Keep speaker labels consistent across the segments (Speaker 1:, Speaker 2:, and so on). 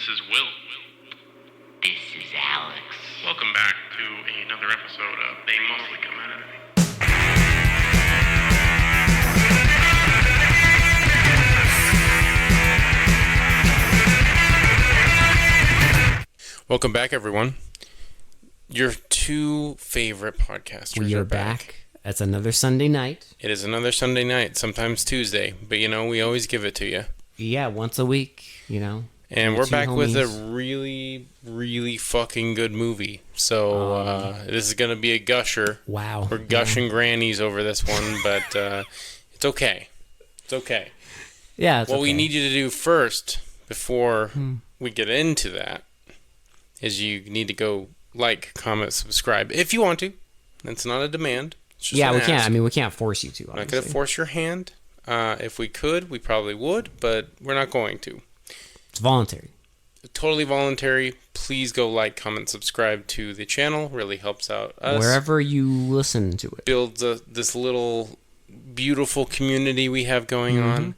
Speaker 1: This is Will.
Speaker 2: This is Alex.
Speaker 1: Welcome back to another episode of They Mostly Come Out of Me. Welcome back, everyone. Your two favorite podcasters
Speaker 3: We are back. It's another Sunday night.
Speaker 1: It is another Sunday night, sometimes Tuesday, but we always give it to you.
Speaker 3: Yeah, once a week,
Speaker 1: And we're back with a
Speaker 3: homies.
Speaker 1: really, really fucking good movie. So this is going to be a gusher.
Speaker 3: Wow.
Speaker 1: We're gushing grannies over this one, but it's okay. It's okay.
Speaker 3: Yeah, it's
Speaker 1: What we
Speaker 3: okay.
Speaker 1: need you to do first, before we get into that, is you need to go like, comment, subscribe, if you want to. It's not a demand. It's just
Speaker 3: Yeah,
Speaker 1: an
Speaker 3: we can't.
Speaker 1: ask.
Speaker 3: I mean, we can't force you to.
Speaker 1: I'm not
Speaker 3: Obviously.
Speaker 1: going to force your hand. If we could, we probably would, but we're not going to.
Speaker 3: It's voluntary.
Speaker 1: Totally voluntary. Please go like, comment, subscribe to the channel. Really helps out us.
Speaker 3: Wherever you listen to it.
Speaker 1: Builds this little beautiful community we have going on.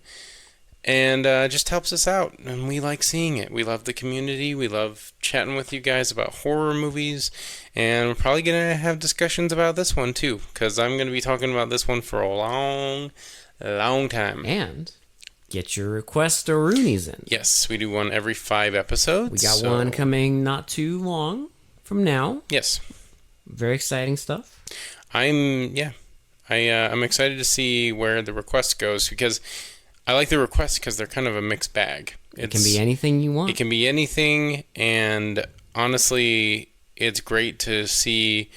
Speaker 1: And just helps us out. And we like seeing it. We love the community. We love chatting with you guys about horror movies. And we're probably going to have discussions about this one too. Because I'm going to be talking about this one for a long time.
Speaker 3: And get your request or Roonies in.
Speaker 1: Yes, we do one every 5 episodes.
Speaker 3: We got one coming not too long from now.
Speaker 1: Yes.
Speaker 3: Very exciting stuff.
Speaker 1: I'm excited to see where the request goes, because I like the requests because they're kind of a mixed bag.
Speaker 3: It can be anything you want.
Speaker 1: It can be anything, and honestly, it's great to see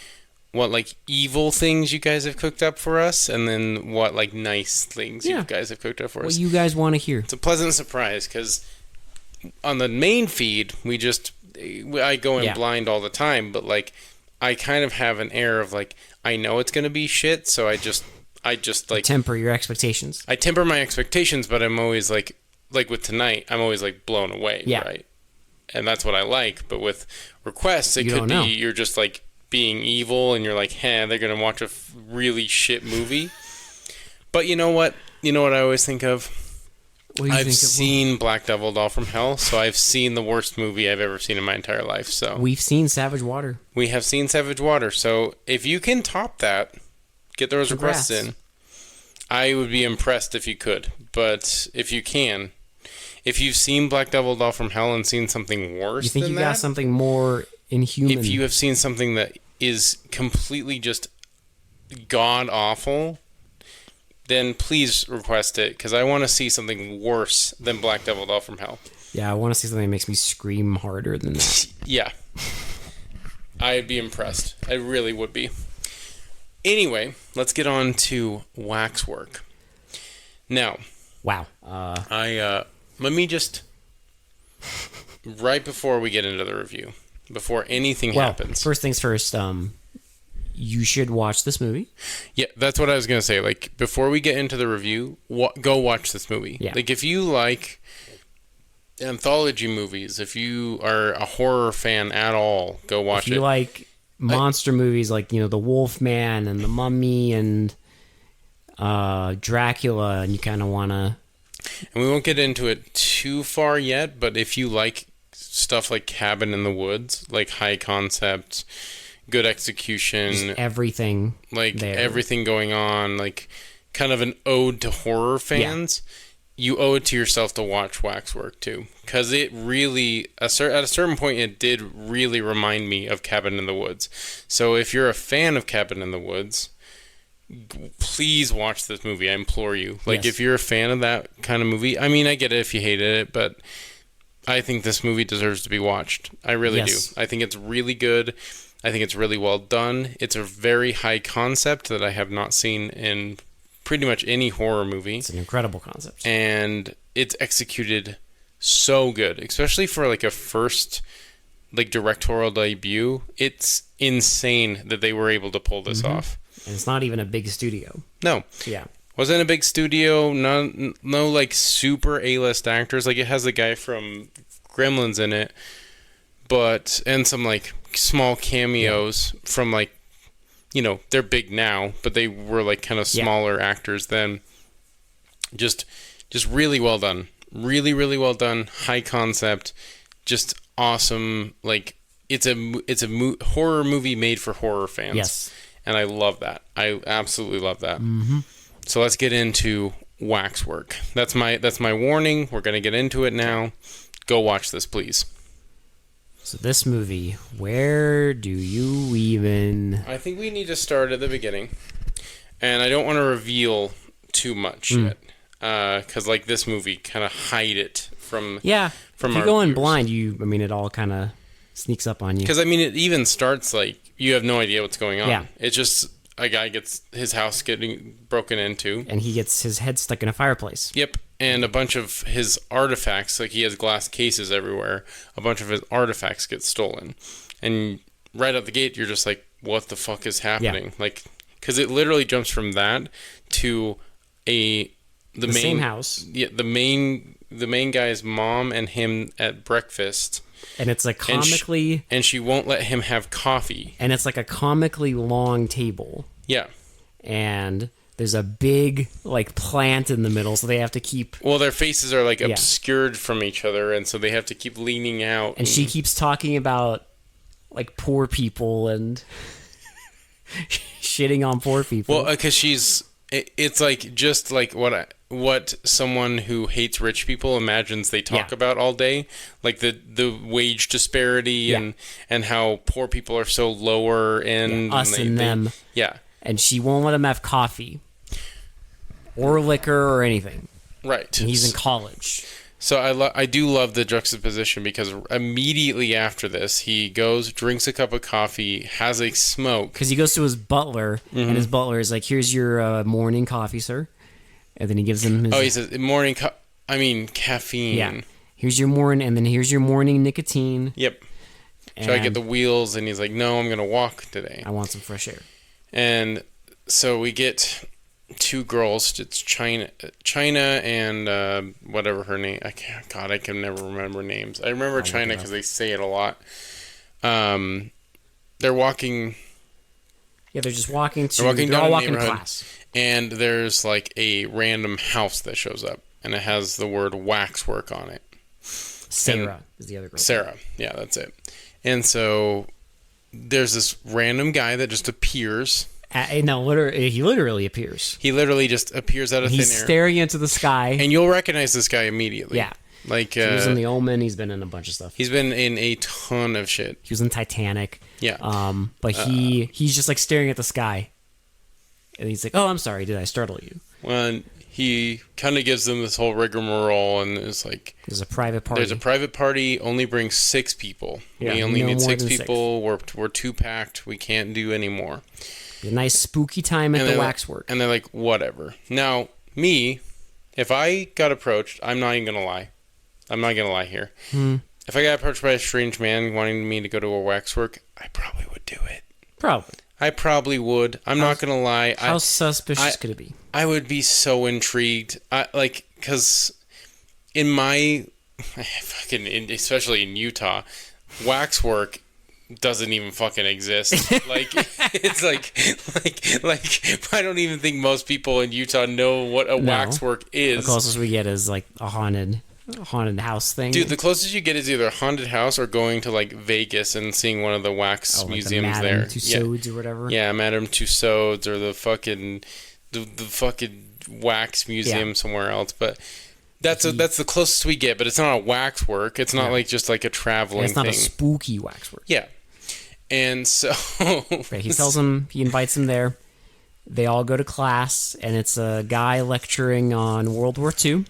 Speaker 1: what evil things you guys have cooked up for us, and then what nice things you guys have cooked up for us.
Speaker 3: What you guys want to hear.
Speaker 1: It's a pleasant surprise, because on the main feed, I go in blind all the time, but I kind of have an air of I know it's gonna be shit, so I just
Speaker 3: temper your expectations.
Speaker 1: I temper my expectations, but I'm always like with tonight, I'm always blown away, right? And that's what I like. But with requests, it could be you're just being evil, and you're they're gonna watch a really shit movie. But you know what? You know what I always think of? I've seen Black Devil Doll from Hell, so I've seen the worst movie I've ever seen in my entire life. So
Speaker 3: we've seen Savage Water.
Speaker 1: We have seen Savage Water. So if you can top that, get those requests in. I would be impressed if you could. But if you can, if you've seen Black Devil Doll from Hell and seen something worse
Speaker 3: you think
Speaker 1: than
Speaker 3: you
Speaker 1: that,
Speaker 3: got something more inhuman?
Speaker 1: if you have seen something that is completely just god awful, then please request it, because I want to see something worse than Black Devil Doll from Hell.
Speaker 3: Yeah, I want to see something that makes me scream harder than that.
Speaker 1: Yeah. I'd be impressed. I really would be. Anyway, let's get on to Waxwork. Now.
Speaker 3: Wow.
Speaker 1: Let me just, right before we get into the review, before anything happens.
Speaker 3: First things first, you should watch this movie.
Speaker 1: Yeah, that's what I was going to say. Before we get into the review, go watch this movie.
Speaker 3: Yeah.
Speaker 1: If you like anthology movies, if you are a horror fan at all, go watch it.
Speaker 3: If you like monster movies like, The Wolfman and The Mummy and Dracula, and you kind of want to...
Speaker 1: And we won't get into it too far yet, but if you like stuff like Cabin in the Woods, high concept, good execution,
Speaker 3: just everything there.
Speaker 1: Everything going on, kind of an ode to horror fans, you owe it to yourself to watch Waxwork too, because it really, at a certain point, it did really remind me of Cabin in the Woods. So if you're a fan of Cabin in the Woods, please watch this movie. I implore you. If you're a fan of that kind of movie, I mean, I get it if you hated it, but I think this movie deserves to be watched. I really do. I think it's really good. I think it's really well done. It's a very high concept that I have not seen in pretty much any horror movie.
Speaker 3: It's an incredible concept.
Speaker 1: And it's executed so good, especially for a first directorial debut. It's insane that they were able to pull this off.
Speaker 3: And it's not even a big studio.
Speaker 1: No.
Speaker 3: Yeah.
Speaker 1: Wasn't a big studio. No super A-list actors. It has the guy from Gremlins in it, and some small cameos from they're big now, but they were kind of smaller actors then. Just really well done. Really, really well done. High concept. just awesome. Like it's a horror movie made for horror fans.
Speaker 3: Yes.
Speaker 1: And I love that. I absolutely love that. Mm-hmm. So let's get into Waxwork. That's my warning. We're gonna get into it now. Go watch this, please.
Speaker 3: So this movie, where do you even...
Speaker 1: I think we need to start at the beginning. And I don't want to reveal too much yet. Because like this movie, kind of hide it from
Speaker 3: if you go in blind, it all kind of sneaks up on you.
Speaker 1: Because, it even starts like you have no idea what's going on.
Speaker 3: Yeah.
Speaker 1: It's just a guy gets his house getting broken into.
Speaker 3: And he gets his head stuck in a fireplace.
Speaker 1: Yep. And a bunch of his artifacts, like he has glass cases everywhere, a bunch of his artifacts get stolen. And right out the gate, you're just like, what the fuck is happening?
Speaker 3: Yeah.
Speaker 1: Like, because it literally jumps from that to the main
Speaker 3: same house.
Speaker 1: Yeah, the main guy's mom and him at breakfast.
Speaker 3: And it's like comically...
Speaker 1: And she won't let him have coffee.
Speaker 3: And it's like a comically long table.
Speaker 1: Yeah.
Speaker 3: And... there's a big, like, plant in the middle, so they have to keep...
Speaker 1: Well, their faces are, like, obscured from each other, and so they have to keep leaning out.
Speaker 3: And she keeps talking about, like, poor people and shitting on poor people.
Speaker 1: Well, because it's, like, just, like, what someone who hates rich people imagines they talk about all day. Like, the wage disparity and how poor people are so lower in...
Speaker 3: Yeah, us and them.
Speaker 1: Yeah.
Speaker 3: And she won't let him have coffee or liquor or anything.
Speaker 1: Right.
Speaker 3: And he's in college.
Speaker 1: So I do love the juxtaposition because immediately after this, he goes, drinks a cup of coffee, has a smoke.
Speaker 3: Because he goes to his butler, and his butler is like, here's your morning coffee, sir. And then he gives him his...
Speaker 1: Oh, he says, caffeine.
Speaker 3: Yeah. Here's your morning, and then here's your morning nicotine.
Speaker 1: Yep. Should I get the wheels? And he's like, no, I'm going to walk today.
Speaker 3: I want some fresh air.
Speaker 1: And so we get two girls. It's China and whatever her name. I can never remember names. I remember China because they say it a lot. They're walking.
Speaker 3: Yeah, they're just walking to.
Speaker 1: They're
Speaker 3: all
Speaker 1: down
Speaker 3: walking
Speaker 1: the
Speaker 3: to
Speaker 1: neighborhood,
Speaker 3: class.
Speaker 1: and there's like a random house that shows up, and it has the word Waxwork on it.
Speaker 3: Sarah is the other girl.
Speaker 1: Sarah, yeah, that's it. And so there's this random guy that just appears.
Speaker 3: No, he literally appears.
Speaker 1: He literally just appears out of thin air.
Speaker 3: He's staring into the sky.
Speaker 1: And you'll recognize this guy immediately.
Speaker 3: Yeah.
Speaker 1: Like,
Speaker 3: he was in The Omen. He's been in a bunch of stuff.
Speaker 1: He's been in a ton of shit.
Speaker 3: He was in Titanic.
Speaker 1: Yeah.
Speaker 3: But he's just like staring at the sky. And he's like, oh, I'm sorry. Did I startle you?
Speaker 1: Well, he kind of gives them this whole rigmarole and is like...
Speaker 3: There's a private party.
Speaker 1: There's a private party. Only bring 6 people.
Speaker 3: Yeah,
Speaker 1: we only need 6
Speaker 3: 6
Speaker 1: people. We're too packed. We can't do any more.
Speaker 3: A nice spooky time at the Waxwork.
Speaker 1: And they're like, whatever. Now, me, if I got approached, I'm not even going to lie. I'm not going to lie here. If I got approached by a strange man wanting me to go to a Waxwork, I probably would do it.
Speaker 3: Probably.
Speaker 1: I probably would. I'm not going to lie.
Speaker 3: How suspicious could it be?
Speaker 1: I would be so intrigued. Because in my... especially in Utah, Waxwork doesn't even fucking exist. Like, it's like I don't even think most people in Utah know what a Waxwork is.
Speaker 3: The closest we get is like a haunted house thing.
Speaker 1: Dude, the closest you get is either a haunted house or going to like Vegas and seeing one of the wax museums there.
Speaker 3: Madame Tussauds or whatever.
Speaker 1: Yeah, Madame Tussauds or the fucking wax museum somewhere else. But that's the closest we get. But it's not a waxwork. It's not like just like a traveling thing.
Speaker 3: It's not a spooky waxwork.
Speaker 1: Yeah. And so
Speaker 3: he invites him there. They all go to class, and it's a guy lecturing on World War II.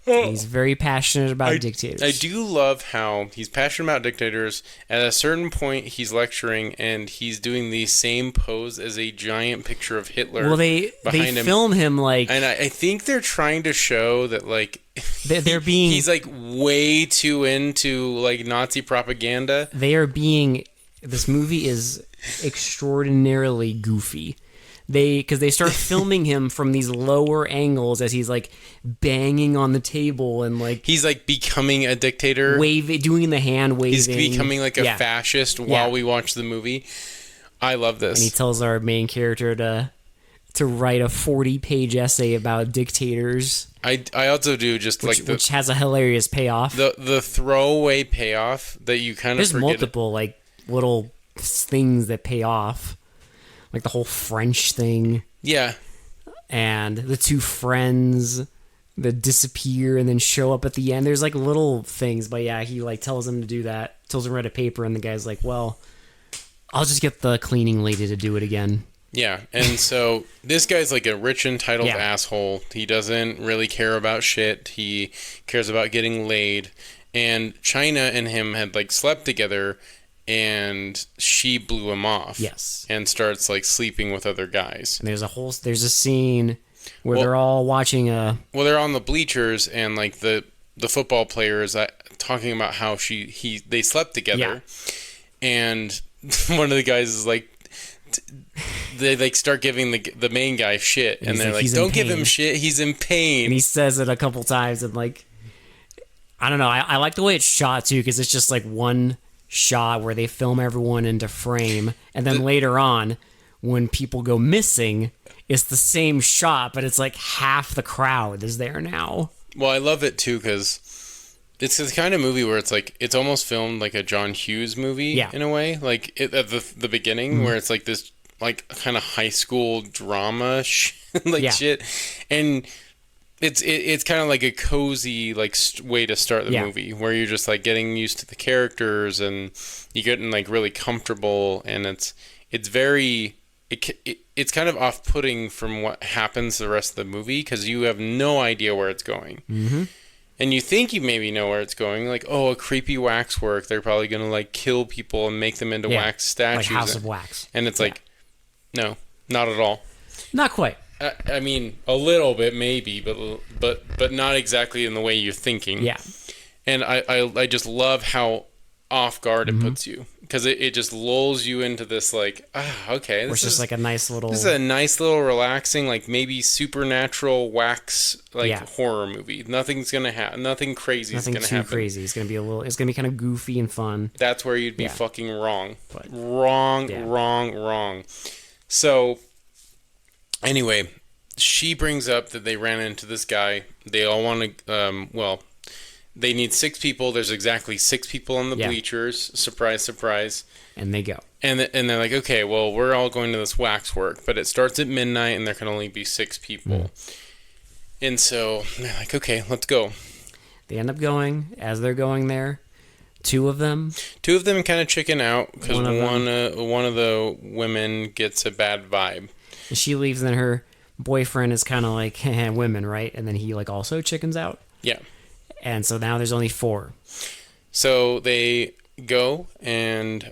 Speaker 3: He's very passionate about dictators.
Speaker 1: I do love how he's passionate about dictators. At a certain point, he's lecturing, and he's doing the same pose as a giant picture of Hitler.
Speaker 3: Well, they film him like...
Speaker 1: And I think they're trying to show that, like...
Speaker 3: They're being...
Speaker 1: He's, like, way too into, like, Nazi propaganda.
Speaker 3: They are being... This movie is extraordinarily goofy. Because they start filming him from these lower angles as he's like banging on the table and like
Speaker 1: he's like becoming a dictator,
Speaker 3: doing the hand waving.
Speaker 1: He's becoming like a fascist while we watch the movie. I love this.
Speaker 3: And he tells our main character to write a 40-page essay about dictators,
Speaker 1: I also do just
Speaker 3: which has a hilarious payoff.
Speaker 1: the throwaway payoff that you kind of
Speaker 3: There's
Speaker 1: forget.
Speaker 3: multiple like little things that pay off, like the whole French thing.
Speaker 1: Yeah.
Speaker 3: And the two friends that disappear and then show up at the end. There's like little things, but yeah, he like tells him to do that, tells him to write a paper, and the guy's like, well, I'll just get the cleaning lady to do it again.
Speaker 1: Yeah, and so this guy's like a rich, entitled
Speaker 3: Yeah.
Speaker 1: asshole. He doesn't really care about shit. He cares about getting laid. And China and him had like slept together, and she blew him off.
Speaker 3: Yes.
Speaker 1: And starts like sleeping with other guys.
Speaker 3: And there's a scene where they're all watching a...
Speaker 1: Well, they're on the bleachers, and like the football player is talking about how they slept together.
Speaker 3: Yeah.
Speaker 1: And one of the guys is like, they like start giving the main guy shit, and they're like, don't give him shit, he's in pain.
Speaker 3: And he says it a couple times, and like, I don't know, I like the way it's shot too, because it's just like one shot where they film everyone into frame, and then later on, when people go missing, it's the same shot, but it's like half the crowd is there now.
Speaker 1: Well, I love it too, because it's the kind of movie where it's like, it's almost filmed like a John Hughes movie, in a way, like at the beginning, where it's like this like kind of high school drama shit, and it's kind of like a cozy like way to start the movie, where you're just like getting used to the characters, and you're getting like really comfortable, and it's very it's kind of off-putting from what happens the rest of the movie, because you have no idea where it's going.
Speaker 3: Mm-hmm.
Speaker 1: And you think you maybe know where it's going, like, oh, a creepy waxwork. They're probably gonna like kill people and make them into wax statues,
Speaker 3: like House of Wax.
Speaker 1: And it's like, no, not at all.
Speaker 3: Not quite.
Speaker 1: I mean, a little bit maybe, but not exactly in the way you're thinking.
Speaker 3: Yeah.
Speaker 1: And I just love how off guard it puts you, because it just lulls you into this like, okay,
Speaker 3: This is like a nice little...
Speaker 1: This is a nice little relaxing, like maybe supernatural wax horror movie. Nothing's gonna happen. Nothing crazy is gonna happen.
Speaker 3: Nothing too crazy. It's gonna be kind of goofy and fun.
Speaker 1: That's where you'd be fucking wrong.
Speaker 3: But,
Speaker 1: Wrong. So anyway, she brings up that they ran into this guy. They all want to. They need 6 people. There's exactly 6 people on the bleachers. Surprise, surprise.
Speaker 3: And they go.
Speaker 1: And they're like, okay, well, we're all going to this waxwork, but it starts at midnight, and there can only be 6 people. And so they're like, okay, let's go.
Speaker 3: They end up going. As they're going there, 2 of them
Speaker 1: kind of chicken out, because one of the women gets a bad vibe.
Speaker 3: And she leaves, and then her boyfriend is kind of like, women, right? And then he like also chickens out.
Speaker 1: Yeah.
Speaker 3: And so now there's only 4.
Speaker 1: So they go, and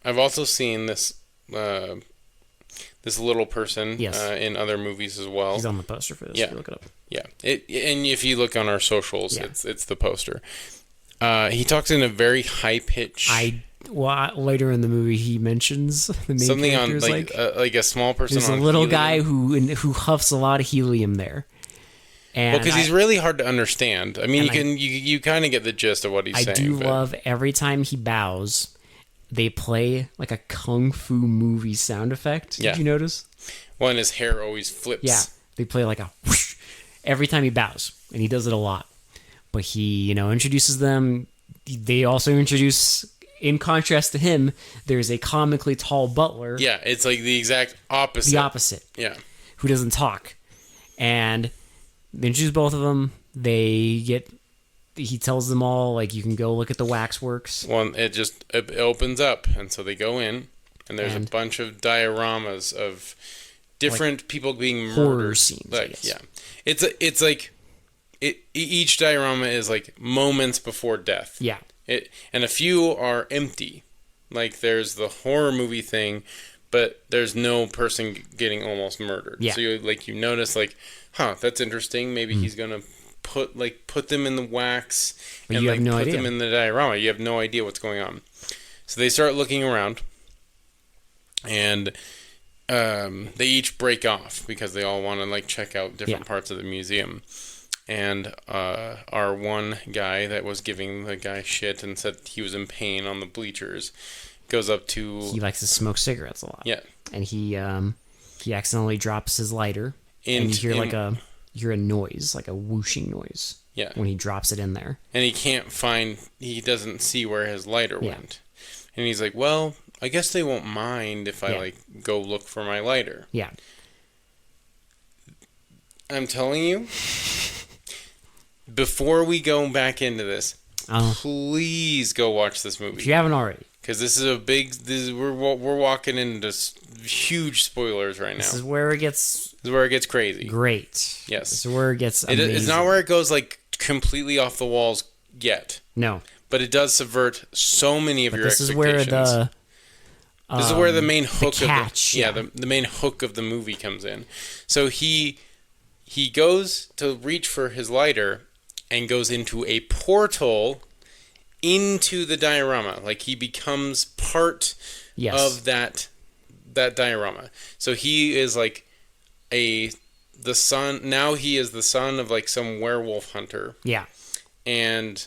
Speaker 1: I've also seen this little person in other movies as well.
Speaker 3: He's on the poster for this.
Speaker 1: Yeah.
Speaker 3: If you look it up.
Speaker 1: Yeah. And if you look on our socials, it's the poster. He talks in a very high pitch.
Speaker 3: Later in the movie, he mentions the main
Speaker 1: something on
Speaker 3: characters,
Speaker 1: like a small person.
Speaker 3: There's
Speaker 1: on
Speaker 3: a little
Speaker 1: helium.
Speaker 3: guy who huffs a lot of helium there. And
Speaker 1: because he's really hard to understand. I mean, you kind of get the gist of what he's saying.
Speaker 3: I do love every time he bows, they play like a kung fu movie sound effect. Did you notice?
Speaker 1: Well, and his hair always flips.
Speaker 3: Yeah, they play like a whoosh every time he bows, and he does it a lot. But he, introduces them. They also introduce, in contrast to him, there's a comically tall butler.
Speaker 1: Yeah, it's like the exact opposite.
Speaker 3: The opposite.
Speaker 1: Yeah.
Speaker 3: Who doesn't talk. And they introduce both of them. He tells them all, like, you can go look at the waxworks.
Speaker 1: Well, it opens up, and so they go in, and there's a bunch of dioramas of different people being murdered.
Speaker 3: Horror scenes.
Speaker 1: Like, yeah. It's like each diorama is like moments before death.
Speaker 3: Yeah.
Speaker 1: And a few are empty. Like, there's the horror movie thing, but there's no person getting almost murdered.
Speaker 3: Yeah.
Speaker 1: So you notice, like, that's interesting. Maybe he's gonna put them in the wax,
Speaker 3: but
Speaker 1: and
Speaker 3: you have no
Speaker 1: put
Speaker 3: idea.
Speaker 1: them in the diorama. You have no idea what's going on. So they start looking around, and they each break off because they all want to like check out different parts of the museum. And our one guy that was giving the guy shit and said he was in pain on the bleachers goes up to...
Speaker 3: He likes to smoke cigarettes a lot.
Speaker 1: Yeah.
Speaker 3: And he he accidentally drops his lighter, and you hear a noise, like a whooshing noise.
Speaker 1: Yeah.
Speaker 3: When he drops it in there.
Speaker 1: And he doesn't see where his lighter went. And he's like, well, I guess they won't mind if I, like, go look for my lighter.
Speaker 3: Yeah.
Speaker 1: I'm telling you, before we go back into this, please go watch this movie.
Speaker 3: If you haven't already.
Speaker 1: Because this is we're walking into huge spoilers right now.
Speaker 3: This is where it gets
Speaker 1: crazy.
Speaker 3: Great.
Speaker 1: Yes.
Speaker 3: This is where it gets amazing.
Speaker 1: It's not where it goes, like, completely off the walls yet.
Speaker 3: No.
Speaker 1: But it does subvert so many of your
Speaker 3: this
Speaker 1: expectations. This is where the main hook the main hook of the movie comes in. So he goes to reach for his lighter and goes into a portal into the diorama. Like, he becomes part of that diorama. So he is like the son. Now he is the son of, like, some werewolf hunter.
Speaker 3: Yeah.
Speaker 1: And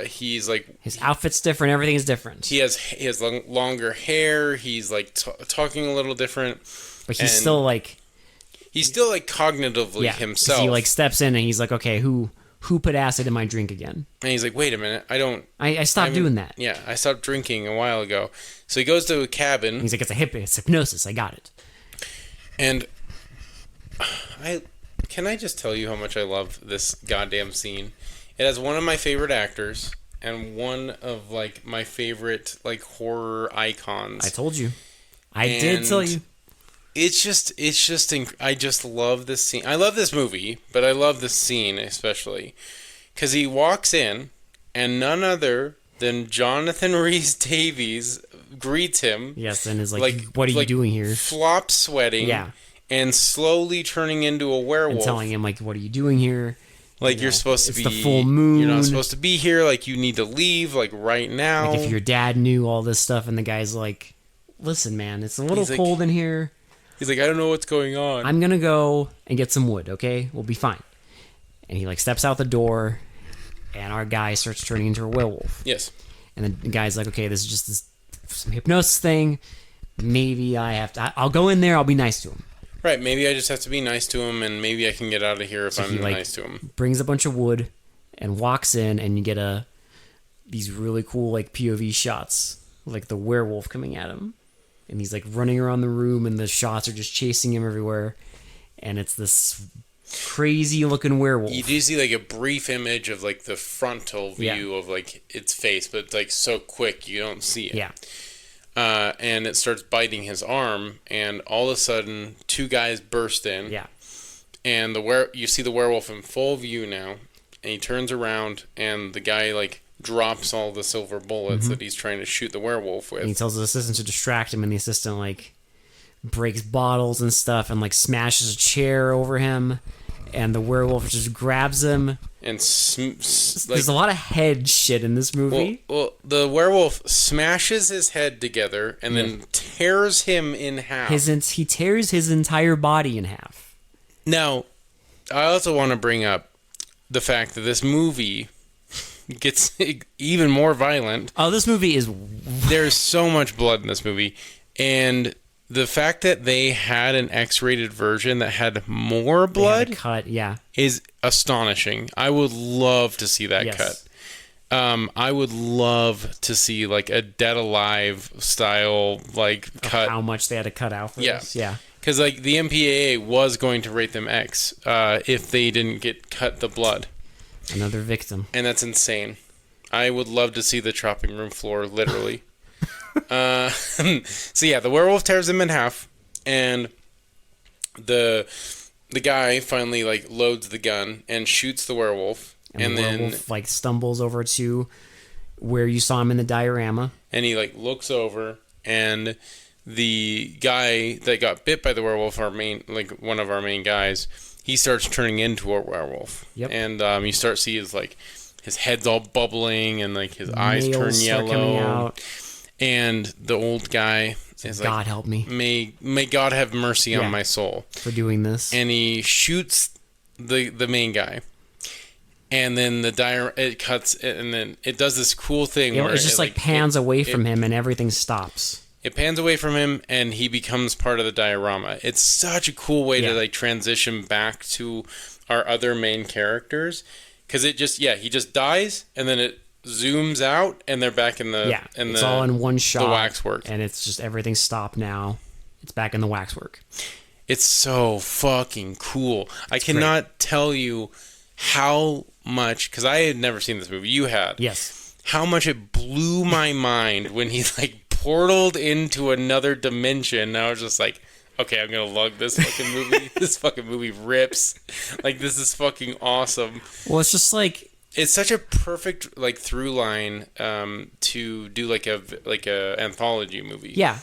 Speaker 1: he's like,
Speaker 3: his outfit's different. Everything is different.
Speaker 1: He has longer hair. He's like talking a little different.
Speaker 3: But he's still like
Speaker 1: cognitively himself.
Speaker 3: He like steps in and he's like, okay, who put acid in my drink again?
Speaker 1: And he's like, wait a minute,
Speaker 3: I stopped doing that.
Speaker 1: Yeah, I stopped drinking a while ago. So he goes to a cabin.
Speaker 3: And he's like, it's hypnosis. I got it.
Speaker 1: And can I just tell you how much I love this goddamn scene? It has one of my favorite actors and one of, like, my favorite, like, horror icons.
Speaker 3: I told you. I did tell you.
Speaker 1: I just love this scene. I love this movie, but I love this scene especially because he walks in and none other than Jonathan Rhys-Davies greets him.
Speaker 3: Yes, and is like, what are you doing here?
Speaker 1: Flop sweating.
Speaker 3: Yeah.
Speaker 1: And slowly turning into a werewolf.
Speaker 3: And telling him, like, what are you doing here?
Speaker 1: Like, you're supposed to be...
Speaker 3: It's the full moon.
Speaker 1: You're not supposed to be here. Like, you need to leave, like, right now.
Speaker 3: Like, if your dad knew all this stuff, and the guy's like, listen, man, it's a little cold in here.
Speaker 1: He's like, I don't know what's going on.
Speaker 3: I'm gonna go and get some wood, okay? We'll be fine. And he, like, steps out the door, and our guy starts turning into a werewolf.
Speaker 1: Yes.
Speaker 3: And then the guy's like, okay, this is just some hypnosis thing. Maybe I'll go in there, I'll be nice to him.
Speaker 1: Right, maybe I just have to be nice to him, and maybe I can get out of here if I'm nice to him.
Speaker 3: Brings a bunch of wood and walks in, and you get these really cool, like, POV shots, like the werewolf coming at him, and he's like running around the room, and the shots are just chasing him everywhere, and it's this crazy looking werewolf.
Speaker 1: You do see, like, a brief image of, like, the frontal view of, like, its face, but it's, like, so quick you don't see it.
Speaker 3: Yeah.
Speaker 1: And it starts biting his arm, and all of a sudden, two guys burst in.
Speaker 3: Yeah.
Speaker 1: And you see the werewolf in full view now, and he turns around, and the guy, like, drops all the silver bullets that he's trying to shoot the werewolf with.
Speaker 3: And he tells his assistant to distract him, and the assistant, like, breaks bottles and stuff, and, like, smashes a chair over him, and the werewolf just grabs him.
Speaker 1: And
Speaker 3: there's a lot of head shit in this movie.
Speaker 1: Well, the werewolf smashes his head together and then tears him in half.
Speaker 3: He tears his entire body in half.
Speaker 1: Now, I also want to bring up the fact that this movie gets even more violent.
Speaker 3: Oh, this movie is...
Speaker 1: There's so much blood in this movie. And the fact that they had an X-rated version that had more blood
Speaker 3: cut,
Speaker 1: is astonishing. I would love to see that cut. I would love to see, like, a Dead Alive style, like, cut.
Speaker 3: How much they had to cut out for this? Yeah.
Speaker 1: Because, like, the MPAA was going to rate them X if they didn't cut the blood.
Speaker 3: Another victim.
Speaker 1: And that's insane. I would love to see the chopping room floor, literally. So yeah, the werewolf tears him in half, and the guy finally, like, loads the gun and shoots the werewolf, and
Speaker 3: the
Speaker 1: then
Speaker 3: werewolf, like, stumbles over to where you saw him in the diorama,
Speaker 1: and he, like, looks over, and the guy that got bit by the werewolf, one of our main guys, he starts turning into a werewolf.
Speaker 3: Yep.
Speaker 1: And you start to see his head's all bubbling, and, like, his eyes turn yellow.
Speaker 3: Coming out.
Speaker 1: And the old guy is like,
Speaker 3: God help me.
Speaker 1: May God have mercy on my soul.
Speaker 3: For doing this.
Speaker 1: And he shoots the main guy. And then it cuts, and then it does this cool thing where
Speaker 3: it just, like, pans away from him, and everything stops.
Speaker 1: it pans away from him, and he becomes part of the diorama. It's such a cool way to like transition back to our other main characters, because it just he just dies, and then it zooms out, and they're back in the
Speaker 3: it's all in one shot.
Speaker 1: The Waxwork,
Speaker 3: and it's just everything's stopped now. It's back in the Waxwork.
Speaker 1: It's so fucking cool. I cannot tell you how much, because I had never seen this movie. You had.
Speaker 3: Yes.
Speaker 1: How much it blew my mind when he like portaled into another dimension. I was just like, okay, I'm gonna lug this fucking movie. This fucking movie rips. Like, this is fucking awesome.
Speaker 3: Well, it's just like,
Speaker 1: it's such a perfect like through line to do like a anthology movie.
Speaker 3: Yeah.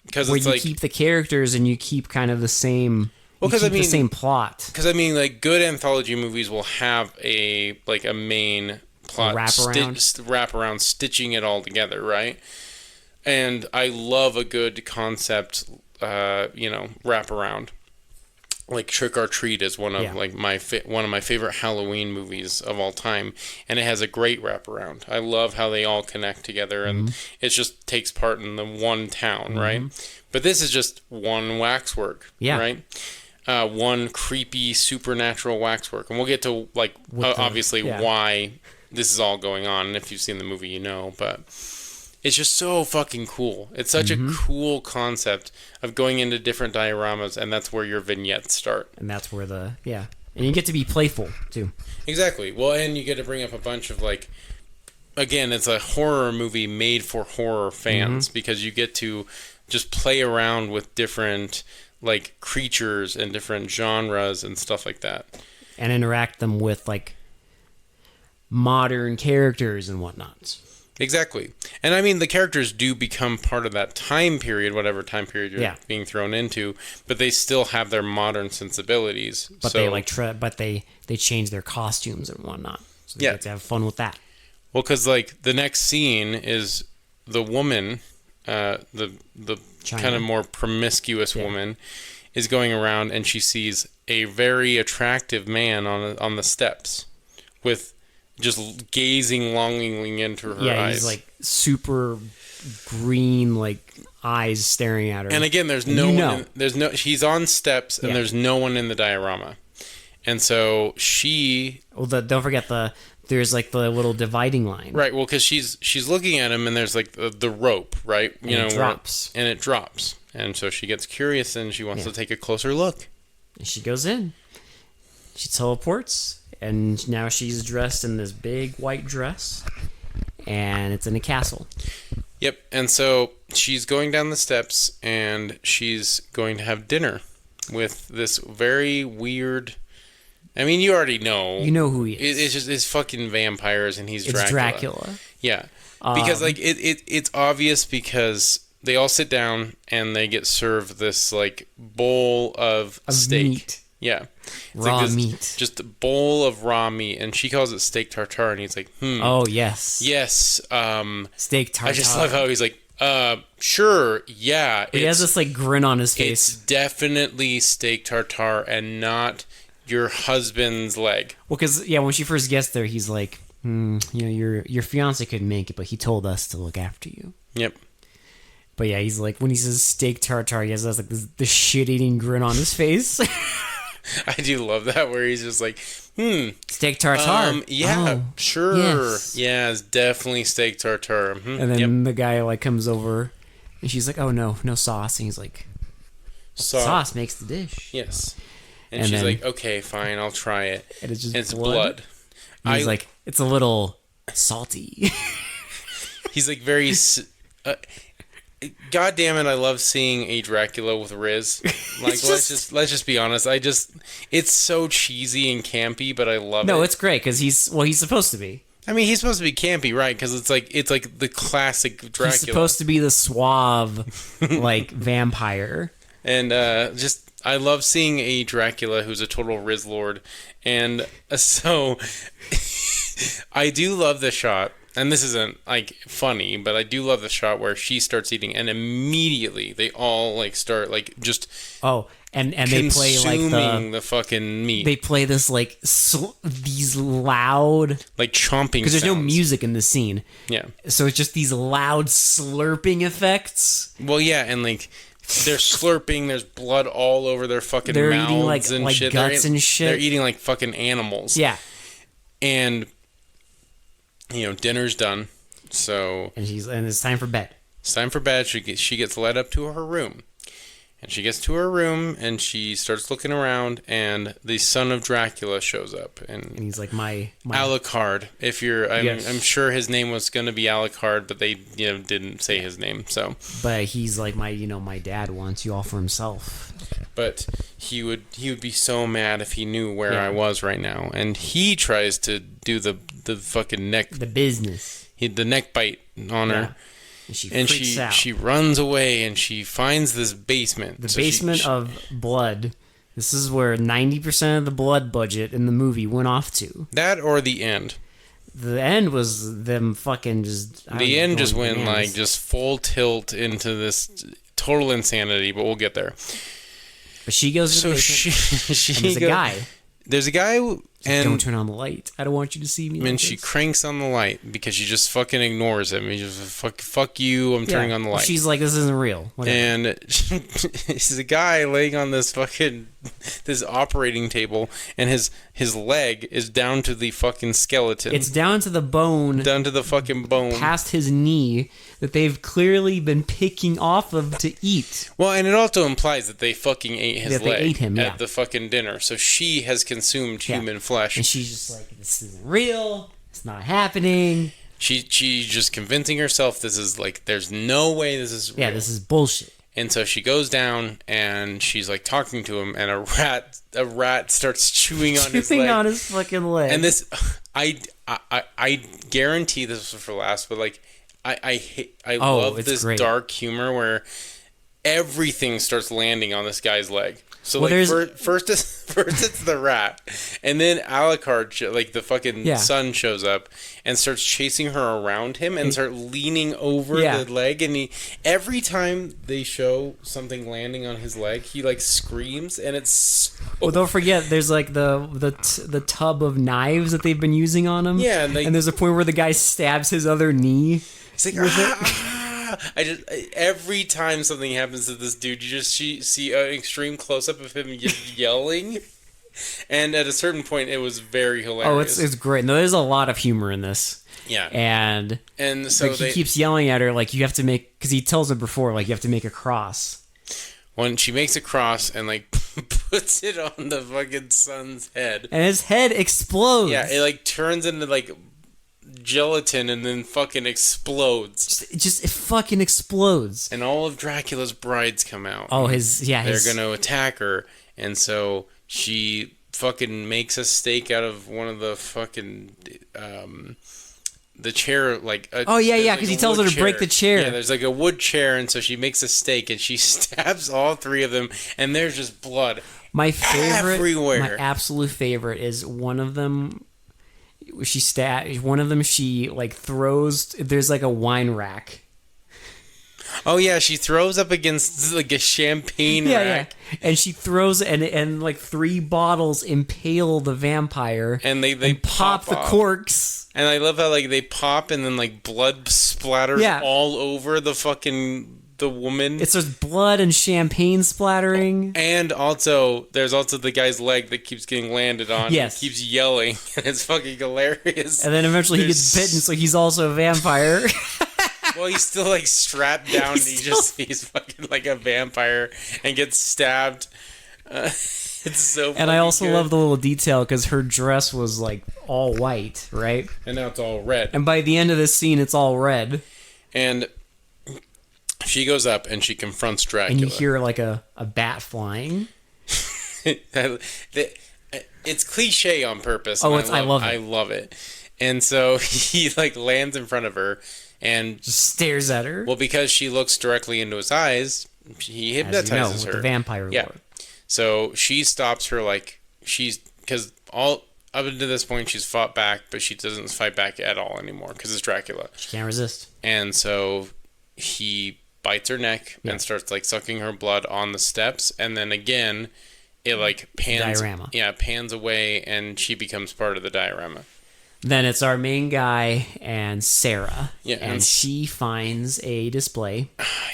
Speaker 1: Because
Speaker 3: where
Speaker 1: it's
Speaker 3: you
Speaker 1: like,
Speaker 3: keep the characters and you keep kind of the same.
Speaker 1: Well, because
Speaker 3: the same plot.
Speaker 1: Because I mean, like, good anthology movies will have a main plot wraparound, stitching it all together, right? And I love a good concept, wraparound. Like Trick or Treat is one of my favorite Halloween movies of all time, and it has a great wraparound. I love how they all connect together, and it just takes part in the one town, right? But this is just one waxwork, right? One creepy supernatural waxwork, and we'll get to like obviously why this is all going on. And if you've seen the movie, you know, but it's just so fucking cool. It's such a cool concept of going into different dioramas, and that's where your vignettes start.
Speaker 3: And that's where and you get to be playful too.
Speaker 1: Exactly. Well, and you get to bring up a bunch of like, again, it's a horror movie made for horror fans because you get to just play around with different like creatures and different genres and stuff like that,
Speaker 3: and interact them with like modern characters and whatnot.
Speaker 1: Exactly. And I mean, the characters do become part of that time period, whatever time period you're being thrown into, but they still have their modern sensibilities.
Speaker 3: But they they change their costumes and whatnot. So they get to have fun with that.
Speaker 1: Well, because like the next scene is the woman, the kind of more promiscuous woman, is going around, and she sees a very attractive man on the steps with just gazing longingly into her eyes.
Speaker 3: Yeah, he's like super green, like eyes staring at her.
Speaker 1: And again, she's on steps, and there's no one in the diorama. And so she... Well,
Speaker 3: don't forget there's like the little dividing line.
Speaker 1: Right, well, because she's looking at him, and there's like the rope, right?
Speaker 3: And it drops.
Speaker 1: And it drops. And so she gets curious, and she wants to take a closer look.
Speaker 3: And she goes in. She teleports, and now she's dressed in this big white dress, and it's in a castle.
Speaker 1: Yep, and so she's going down the steps, and she's going to have dinner with this very weird... I mean, you already know.
Speaker 3: You know who he is.
Speaker 1: It's just it's fucking vampires, and he's Dracula.
Speaker 3: It's Dracula.
Speaker 1: Yeah, because like it's obvious because they all sit down and they get served this like bowl of steak.
Speaker 3: Meat.
Speaker 1: Yeah, it's
Speaker 3: raw
Speaker 1: like
Speaker 3: meat.
Speaker 1: Just a bowl of raw meat, and she calls it steak tartare, and he's like,
Speaker 3: Oh yes.
Speaker 1: Yes.
Speaker 3: Steak tartare.
Speaker 1: I just love how he's like, sure, yeah.
Speaker 3: He has this like grin on his face.
Speaker 1: It's definitely steak tartare and not your husband's leg.
Speaker 3: Well, because when she first gets there, he's like, your fiance could make it, but he told us to look after you.
Speaker 1: Yep.
Speaker 3: But yeah, he's like, when he says steak tartare, he has like this shit-eating grin on his face.
Speaker 1: I do love that, where he's just like,
Speaker 3: steak tartare.
Speaker 1: Sure.
Speaker 3: Yes.
Speaker 1: Yeah, it's definitely steak tartare.
Speaker 3: And then the guy like comes over, and she's like, oh no sauce. And he's like, sauce makes the dish.
Speaker 1: Yes. And she's like, okay, fine, I'll try it.
Speaker 3: And it's just
Speaker 1: it's blood.
Speaker 3: And he's like, it's a little salty.
Speaker 1: He's like very... God damn it! I love seeing a Dracula with Riz. Like, let's just be honest. It's so cheesy and campy, but I love it.
Speaker 3: No, it's great because he's supposed to be.
Speaker 1: I mean, he's supposed to be campy, right? Because it's like the classic Dracula.
Speaker 3: He's supposed to be the suave, like vampire.
Speaker 1: And I love seeing a Dracula who's a total Riz lord, and so I do love the shot. And this isn't like funny, but I do love the shot where she starts eating, and immediately they all like start like just.
Speaker 3: Oh, and they play like
Speaker 1: the fucking meat.
Speaker 3: They play this like these loud,
Speaker 1: like chomping,
Speaker 3: because there's no
Speaker 1: sounds.
Speaker 3: music in the scene.
Speaker 1: Yeah.
Speaker 3: So it's just these loud slurping effects.
Speaker 1: Well, yeah, and like they're slurping. There's blood all over their fucking
Speaker 3: They're
Speaker 1: mouths
Speaker 3: eating like
Speaker 1: and shit.
Speaker 3: guts and shit.
Speaker 1: They're eating like fucking animals.
Speaker 3: Yeah.
Speaker 1: And dinner's done. So
Speaker 3: And it's time for bed.
Speaker 1: it's time for bed. She gets led up to her room. And she gets to her room and she starts looking around, and the son of Dracula shows up, and
Speaker 3: And he's like, my
Speaker 1: Alucard. If you're,
Speaker 3: Yes.
Speaker 1: I'm sure his name was going to be Alucard, but they didn't say his name. So,
Speaker 3: but he's like, my dad wants you all for himself.
Speaker 1: but he would be so mad if he knew where
Speaker 3: Yeah.
Speaker 1: I was right now, and he tries to do the fucking neck,
Speaker 3: The business.
Speaker 1: the neck bite on
Speaker 3: Yeah.
Speaker 1: her.
Speaker 3: And she
Speaker 1: And
Speaker 3: freaks out.
Speaker 1: she runs away, and she finds this basement.
Speaker 3: The
Speaker 1: So she-
Speaker 3: basement of blood. This is where 90% of the blood budget in the movie went off to.
Speaker 1: that or the end.
Speaker 3: The end was them fucking just...
Speaker 1: The end just
Speaker 3: going
Speaker 1: went
Speaker 3: bananas.
Speaker 1: like just full tilt into this total insanity, but we'll get there.
Speaker 3: But she goes to the
Speaker 1: So
Speaker 3: basement,
Speaker 1: she
Speaker 3: and there's a guy.
Speaker 1: There's a guy, and
Speaker 3: Don't turn on the light. I don't want you to see me.
Speaker 1: and
Speaker 3: like
Speaker 1: she
Speaker 3: this.
Speaker 1: cranks on the light because she just fucking ignores him. He just fuck you. I'm turning on the
Speaker 3: Well,
Speaker 1: light.
Speaker 3: she's like, this isn't real. Whatever.
Speaker 1: And he's a guy laying on this operating table, and his leg is down to the fucking skeleton.
Speaker 3: It's down to the bone,
Speaker 1: down to the fucking bone.
Speaker 3: past his knee, that they've clearly been picking off of to eat.
Speaker 1: Well, and it also implies that they fucking ate his
Speaker 3: That they
Speaker 1: leg
Speaker 3: ate him, yeah.
Speaker 1: at the fucking dinner. So she has consumed
Speaker 3: Yeah.
Speaker 1: human flesh.
Speaker 3: And she's just like, this isn't real. It's not happening.
Speaker 1: She's just convincing herself this is like, there's no way this is real.
Speaker 3: Yeah, this is bullshit.
Speaker 1: And so she goes down and she's like talking to him, and a rat starts chewing on his leg.
Speaker 3: Chewing on his fucking leg.
Speaker 1: And this, I guarantee this was for last, but like, I love
Speaker 3: it's
Speaker 1: this
Speaker 3: great.
Speaker 1: dark humor where everything starts landing on this guy's leg. So
Speaker 3: Well,
Speaker 1: like first it's the rat, and then Alucard, like the fucking
Speaker 3: Yeah.
Speaker 1: son, shows up and starts chasing her around him and start leaning over
Speaker 3: Yeah.
Speaker 1: the leg. And every time they show something landing on his leg, he like screams, and it's
Speaker 3: Well, don't forget, there's like the tub of knives that they've been using on him.
Speaker 1: Yeah, and
Speaker 3: and there's a point where the guy stabs his other knee.
Speaker 1: it's like every time something happens to this dude, you just see an extreme close up of him yelling. And at a certain point, it was very hilarious.
Speaker 3: Oh, it's great. No, there's a lot of humor in this.
Speaker 1: Yeah.
Speaker 3: And
Speaker 1: So
Speaker 3: like, he keeps yelling at her, like, you have to make, because he tells her before, like, you have to make a cross.
Speaker 1: when she makes a cross and like puts it on the fucking son's head,
Speaker 3: And his head explodes.
Speaker 1: yeah, it like turns into like gelatin and then fucking explodes.
Speaker 3: It fucking explodes.
Speaker 1: And all of Dracula's brides come out.
Speaker 3: Oh,
Speaker 1: They're gonna attack her, and so she fucking makes a stake out of one of the fucking the chair, like
Speaker 3: Oh, yeah,
Speaker 1: there's,
Speaker 3: yeah,
Speaker 1: like,
Speaker 3: 'cause
Speaker 1: a
Speaker 3: he tells her
Speaker 1: wood
Speaker 3: to break the chair.
Speaker 1: Yeah, there's like a wood chair, and so she makes a stake and she stabs all three of them, and there's just blood.
Speaker 3: My favorite,
Speaker 1: everywhere.
Speaker 3: my absolute favorite is one of them. One of them. She like throws. There's like a wine rack.
Speaker 1: Oh yeah, she throws up against like a champagne rack.
Speaker 3: And she throws and like 3 bottles impale the vampire.
Speaker 1: And they
Speaker 3: pop the
Speaker 1: off.
Speaker 3: corks.
Speaker 1: And I love how like they pop and then like blood splatters
Speaker 3: Yeah.
Speaker 1: all over the woman.
Speaker 3: It's just blood and champagne splattering.
Speaker 1: And also, there's also the guy's leg that keeps getting landed on.
Speaker 3: Yes.
Speaker 1: He keeps yelling. And it's fucking hilarious.
Speaker 3: And then eventually he gets bitten, so he's also a vampire.
Speaker 1: Well, he's still like strapped down. He's fucking like a vampire and gets stabbed. It's so funny.
Speaker 3: And I also love the little detail because her dress was like all white, right?
Speaker 1: And now it's all red.
Speaker 3: And by the end of this scene, it's all red.
Speaker 1: And she goes up and she confronts Dracula.
Speaker 3: And you hear like a bat flying.
Speaker 1: It's cliche on purpose.
Speaker 3: Oh,
Speaker 1: and
Speaker 3: I love it.
Speaker 1: I love it. And so he like lands in front of her and
Speaker 3: Just stares at her.
Speaker 1: well, because she looks directly into his eyes, he hypnotizes
Speaker 3: with
Speaker 1: her.
Speaker 3: the vampire
Speaker 1: Yeah.
Speaker 3: lore.
Speaker 1: So she stops her like because all up until this point she's fought back, but she doesn't fight back at all anymore because it's Dracula.
Speaker 3: She can't resist.
Speaker 1: And so he bites her neck and starts like sucking her blood on the steps, and then again it like pans
Speaker 3: diorama.
Speaker 1: Yeah, pans away and she becomes part of the diorama.
Speaker 3: Then it's our main guy and Sarah.
Speaker 1: Yeah,
Speaker 3: and she finds a display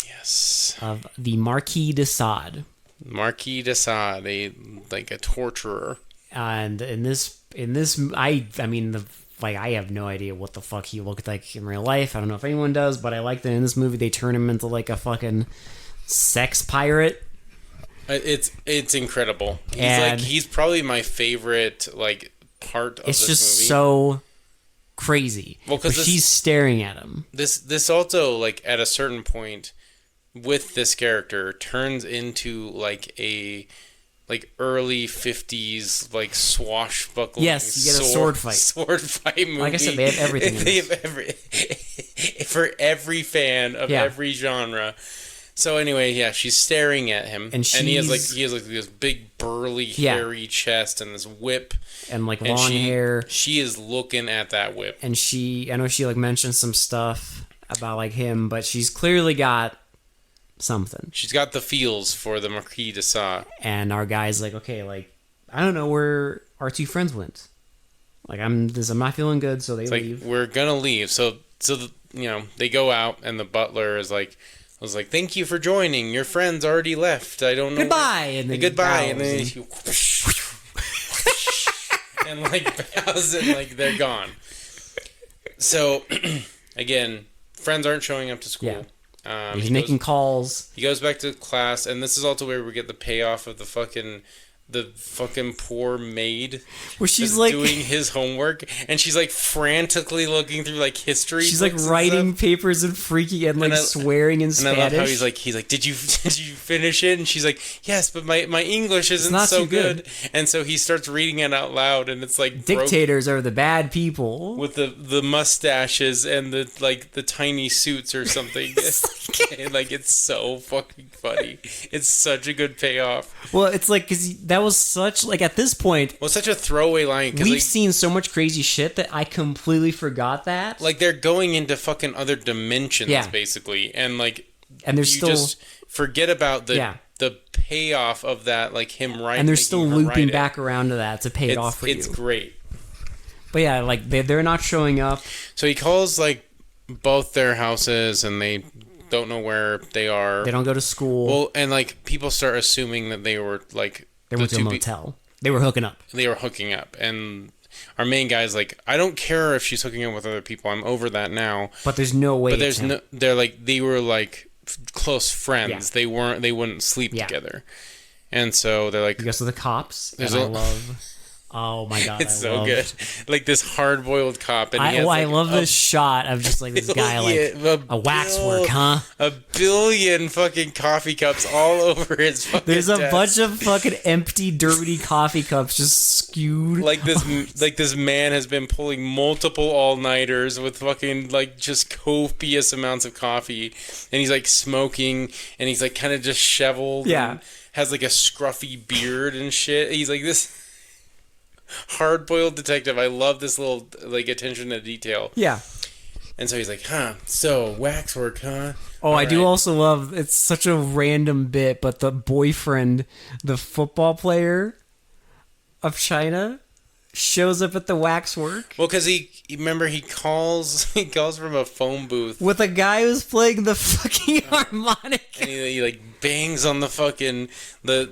Speaker 1: yes,
Speaker 3: of the Marquis de Sade.
Speaker 1: Marquis de Sade, a torturer.
Speaker 3: And in this I mean I have no idea what the fuck he looked like in real life. I don't know if anyone does, but I like that in this movie they turn him into like a fucking sex pirate.
Speaker 1: It's incredible. He's probably my favorite part of this movie.
Speaker 3: It's just so crazy. Well, because she's staring at him.
Speaker 1: This also at a certain point with this character turns into a early 50s swashbuckling.
Speaker 3: Yes, you get a sword
Speaker 1: fight movie.
Speaker 3: Like I said, they have everything.
Speaker 1: They have for every fan of every genre. So anyway, yeah, she's staring at him, and he has this big burly hairy chest and this whip
Speaker 3: and long hair.
Speaker 1: She is looking at that whip,
Speaker 3: and I know she mentioned some stuff about him, but she's clearly got something.
Speaker 1: She's got the feels for the Marquis de Sade. And
Speaker 3: our guy's okay, I don't know where our two friends went. I'm not feeling good, so they leave.
Speaker 1: We're gonna leave. So they go out, and the butler is I was thank you for joining. Your friends already left. I don't know.
Speaker 3: Goodbye. And then
Speaker 1: goodbye. And then he and bows and they're gone. So again, friends aren't showing up to school.
Speaker 3: Yeah. He's making calls.
Speaker 1: He goes back to class, and this is also where we get the payoff of the fucking poor maid,
Speaker 3: where she's
Speaker 1: doing his homework, and she's frantically looking through history.
Speaker 3: She's writing papers and freaking and swearing in Spanish.
Speaker 1: And I love how he's did you finish it? And she's yes, but my English isn't
Speaker 3: not
Speaker 1: so
Speaker 3: too good.
Speaker 1: And so he starts reading it out loud, and it's
Speaker 3: dictators are the bad people
Speaker 1: with the mustaches and the tiny suits or something. It's so fucking funny. It's such a good payoff.
Speaker 3: Well, it's because that was such at this point.
Speaker 1: Well, such a throwaway line.
Speaker 3: We've seen so much crazy shit that I completely forgot that.
Speaker 1: They're going into fucking other dimensions, basically, and
Speaker 3: there's
Speaker 1: you just forget about the payoff of that, him writing.
Speaker 3: And they're still looping back around to that to pay it off for you.
Speaker 1: It's great.
Speaker 3: But yeah, they're not showing up.
Speaker 1: So he calls both their houses, and they don't know where they are.
Speaker 3: They don't go to school.
Speaker 1: Well, and people start assuming that they were
Speaker 3: they went to a motel. They were hooking up.
Speaker 1: They were hooking up, and our main guy's I don't care if she's hooking up with other people. I'm over that now.
Speaker 3: But there's no way.
Speaker 1: But there's no. They were close friends.
Speaker 3: Yeah.
Speaker 1: They wouldn't sleep together, and so they're
Speaker 3: he goes to the cops.
Speaker 1: There's
Speaker 3: and I love. Oh my god,
Speaker 1: it's so good. This hard-boiled cop, and
Speaker 3: I love this shot of just this guy a waxwork, huh?
Speaker 1: A billion fucking coffee cups all over his fucking
Speaker 3: There's a
Speaker 1: desk.
Speaker 3: bunch of fucking empty, dirty coffee cups just skewed.
Speaker 1: This man has been pulling multiple all-nighters with fucking just copious amounts of coffee, and he's smoking, and he's kind of disheveled.
Speaker 3: Yeah,
Speaker 1: and has a scruffy beard and shit. He's this hard-boiled detective. I love this little attention to detail.
Speaker 3: Yeah.
Speaker 1: And so he's so waxwork, huh?
Speaker 3: Oh, I do also love, it's such a random bit, but the boyfriend, the football player of China, shows up at the waxwork.
Speaker 1: Well, because he calls from a phone booth
Speaker 3: with a guy who's playing the fucking harmonica,
Speaker 1: and he bangs on the fucking the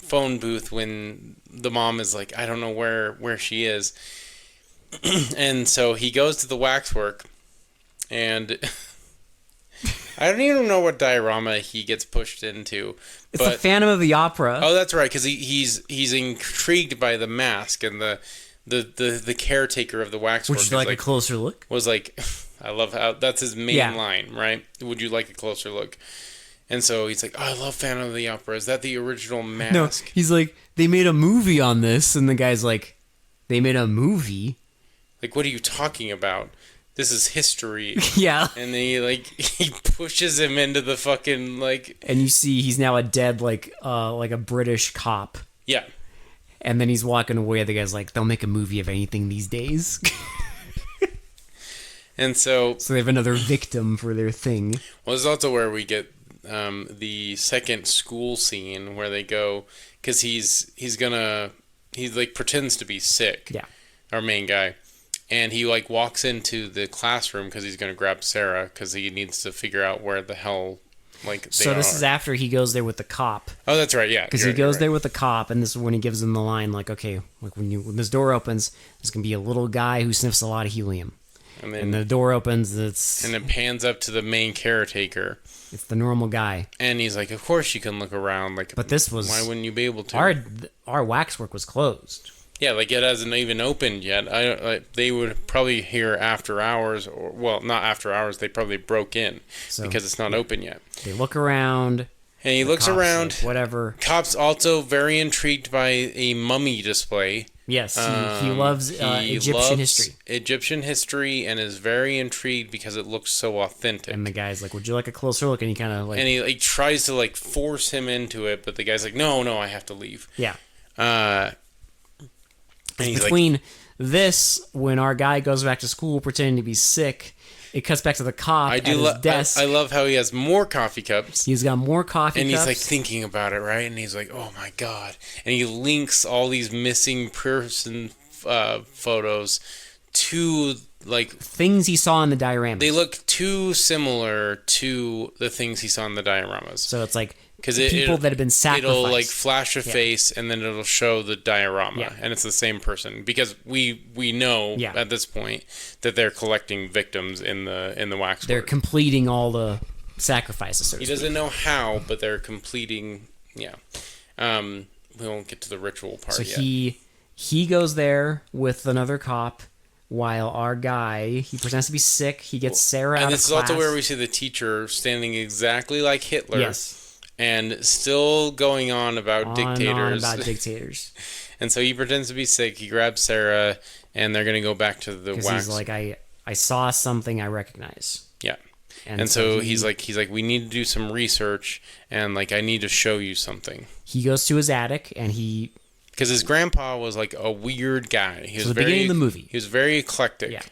Speaker 1: phone booth when the mom is I don't know where she is. And so he goes to the waxwork, and I don't even know what diorama he gets pushed into.
Speaker 3: It's the Phantom of the Opera.
Speaker 1: Oh, that's right, because he's intrigued by the mask, and the caretaker of the waxwork.
Speaker 3: Would you like a closer look?
Speaker 1: Was I love how that's his main line, right? Would you like a closer look? And so he's oh, I love Phantom of the Opera. Is that the original mask?
Speaker 3: No, he's they made a movie on this, and the guy's they made a movie?
Speaker 1: What are you talking about? This is history.
Speaker 3: Yeah.
Speaker 1: And then he pushes him into the fucking
Speaker 3: and you see he's now a dead a British cop.
Speaker 1: Yeah.
Speaker 3: And then he's walking away. The guy's they'll make a movie of anything these days.
Speaker 1: And so
Speaker 3: they have another victim for their thing.
Speaker 1: Well, this is also where we get the second school scene where they go, because he like pretends to be sick.
Speaker 3: Yeah.
Speaker 1: Our main guy. And he like walks into the classroom because he's going to grab Sarah because he needs to figure out where the hell like they
Speaker 3: So this
Speaker 1: are.
Speaker 3: is after he goes there with the cop.
Speaker 1: Oh, that's right, yeah.
Speaker 3: Because he goes there with the cop, and this is when he gives him the line, like, okay, like when this door opens, there's going to be a little guy who sniffs a lot of helium. And the door opens, and
Speaker 1: it pans up to the main caretaker.
Speaker 3: It's the normal guy.
Speaker 1: And he's like, of course you can look around. Like,
Speaker 3: but this was...
Speaker 1: Why wouldn't you be able to?
Speaker 3: Our waxwork was closed.
Speaker 1: Yeah, like it hasn't even opened yet. They would probably hear after hours, or well, not after hours. They probably broke in because it's not open yet.
Speaker 3: They look around,
Speaker 1: and he looks around.
Speaker 3: Like, whatever.
Speaker 1: Cop's also very intrigued by a mummy display.
Speaker 3: Yes, he loves Egyptian history.
Speaker 1: Egyptian history, and is very intrigued because it looks so authentic.
Speaker 3: And the guy's like, "Would you like a closer look?" And he kind of like,
Speaker 1: and he like tries to like force him into it, but the guy's like, "No, I have to leave."
Speaker 3: Yeah.
Speaker 1: And he's
Speaker 3: between this, when our guy goes back to school pretending to be sick, it cuts back to the cop at his desk.
Speaker 1: I love how he has more coffee cups.
Speaker 3: He's got more coffee cups.
Speaker 1: And he's like thinking about it, right? And he's like, oh my God. And he links all these missing person photos to like...
Speaker 3: things he saw in the dioramas.
Speaker 1: They look too similar to the things he saw in the dioramas.
Speaker 3: So it's like...
Speaker 1: Because
Speaker 3: people that have been sacrificed.
Speaker 1: It'll like flash a face and then it'll show the diorama, and it's the same person because we know at this point that they're collecting victims in the waxwork.
Speaker 3: They're completing all the sacrifices.
Speaker 1: He doesn't know how, but they're completing. Yeah, we won't get to the ritual part yet.
Speaker 3: So he goes there with another cop. While our guy, he pretends to be sick. He gets Sarah out of class.
Speaker 1: And this is also where we see the teacher standing exactly like Hitler.
Speaker 3: Yes.
Speaker 1: And still going on about dictators. And so he pretends to be sick. He grabs Sarah, and they're going to go back to the wax.
Speaker 3: He's like, I saw something I recognize.
Speaker 1: Yeah. And so he's like, we need to do some research, and like, I need to show you something.
Speaker 3: He goes to his attic, and
Speaker 1: because his grandpa was like a weird guy. He was
Speaker 3: the beginning of the movie.
Speaker 1: He was very eclectic.
Speaker 3: Yeah.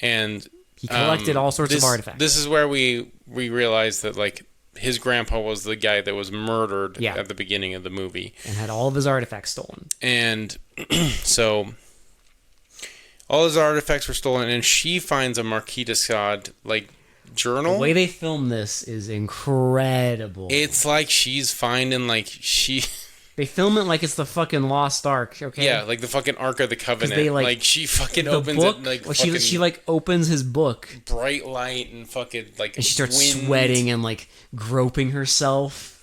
Speaker 1: And
Speaker 3: he collected all sorts of artifacts.
Speaker 1: This is where we realized that like, his grandpa was the guy that was murdered at the beginning of the movie.
Speaker 3: And had all of his artifacts stolen.
Speaker 1: And so all his artifacts were stolen, and she finds a Marquis de Sade, like, journal.
Speaker 3: The way they film this is incredible.
Speaker 1: It's like she's finding, like,
Speaker 3: They film it like it's the fucking Lost Ark, okay?
Speaker 1: Yeah, like the fucking Ark of the Covenant.
Speaker 3: They,
Speaker 1: like she fucking opens
Speaker 3: book,
Speaker 1: it, like
Speaker 3: she like opens his book.
Speaker 1: Bright light and fucking like.
Speaker 3: And she starts sweating and like groping herself.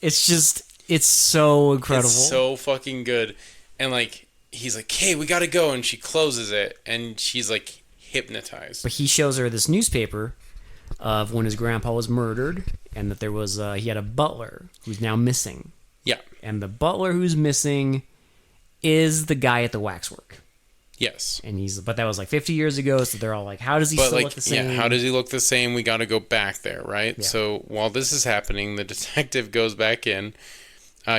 Speaker 3: It's just, it's so incredible.
Speaker 1: It's so fucking good, and like he's like, "Hey, we gotta go," and she closes it, and she's like hypnotized.
Speaker 3: But he shows her this newspaper of when his grandpa was murdered, and that there was he had a butler who's now missing.
Speaker 1: Yeah.
Speaker 3: And the butler who's missing is the guy at the waxwork.
Speaker 1: Yes.
Speaker 3: And but that was like 50 years ago, so they're all like, how does he still look the same?
Speaker 1: Yeah, how does he look the same? We got to go back there, right?
Speaker 3: Yeah.
Speaker 1: So while this is happening, the detective goes back in.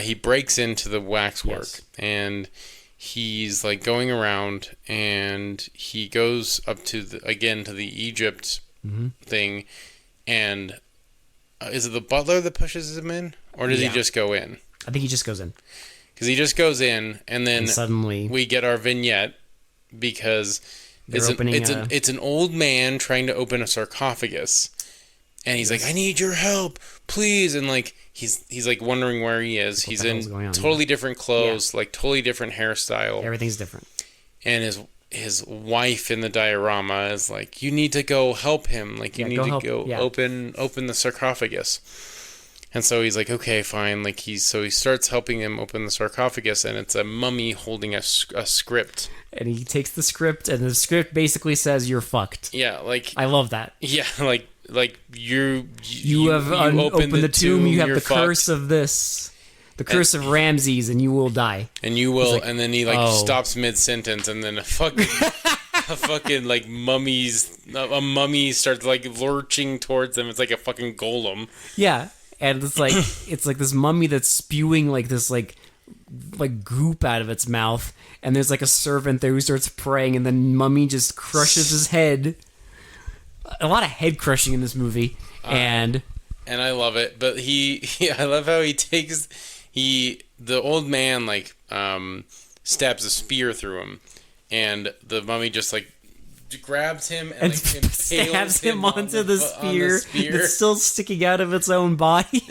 Speaker 1: He breaks into the waxwork, and he's like going around, and he goes up to the Egypt thing, and is it the butler that pushes him in, or does he just go in?
Speaker 3: I think he just goes in.
Speaker 1: Because he just goes in, and then
Speaker 3: suddenly
Speaker 1: we get our vignette because it's an old man trying to open a sarcophagus, and he's like, "I need your help, please!" And like he's like wondering where he is. He's in totally different clothes, like totally different hairstyle.
Speaker 3: Everything's different.
Speaker 1: And his wife in the diorama is like, "You need to go help him. Like you need to go open the sarcophagus." And so he's like, okay, fine. Like he starts helping him open the sarcophagus, and it's a mummy holding a script.
Speaker 3: And he takes the script, and the script basically says, "You're fucked."
Speaker 1: Yeah, like
Speaker 3: I love that.
Speaker 1: Yeah, like you
Speaker 3: have opened the tomb. You have the curse of this, the curse of Ramses, and you will die.
Speaker 1: And you will. Like, and then he stops mid sentence, and then a fucking like a mummy starts like lurching towards them. It's like a fucking golem.
Speaker 3: Yeah. And it's like this mummy that's spewing like this like goop out of its mouth, and there's like a servant there who starts praying, and then mummy just crushes his head. a lot of head crushing in this movie, and
Speaker 1: I love it. But I love how he takes the old man like stabs a spear through him, and the mummy just like grabs him and like
Speaker 3: stabs him onto the spear
Speaker 1: spear
Speaker 3: that's still sticking out of its own body.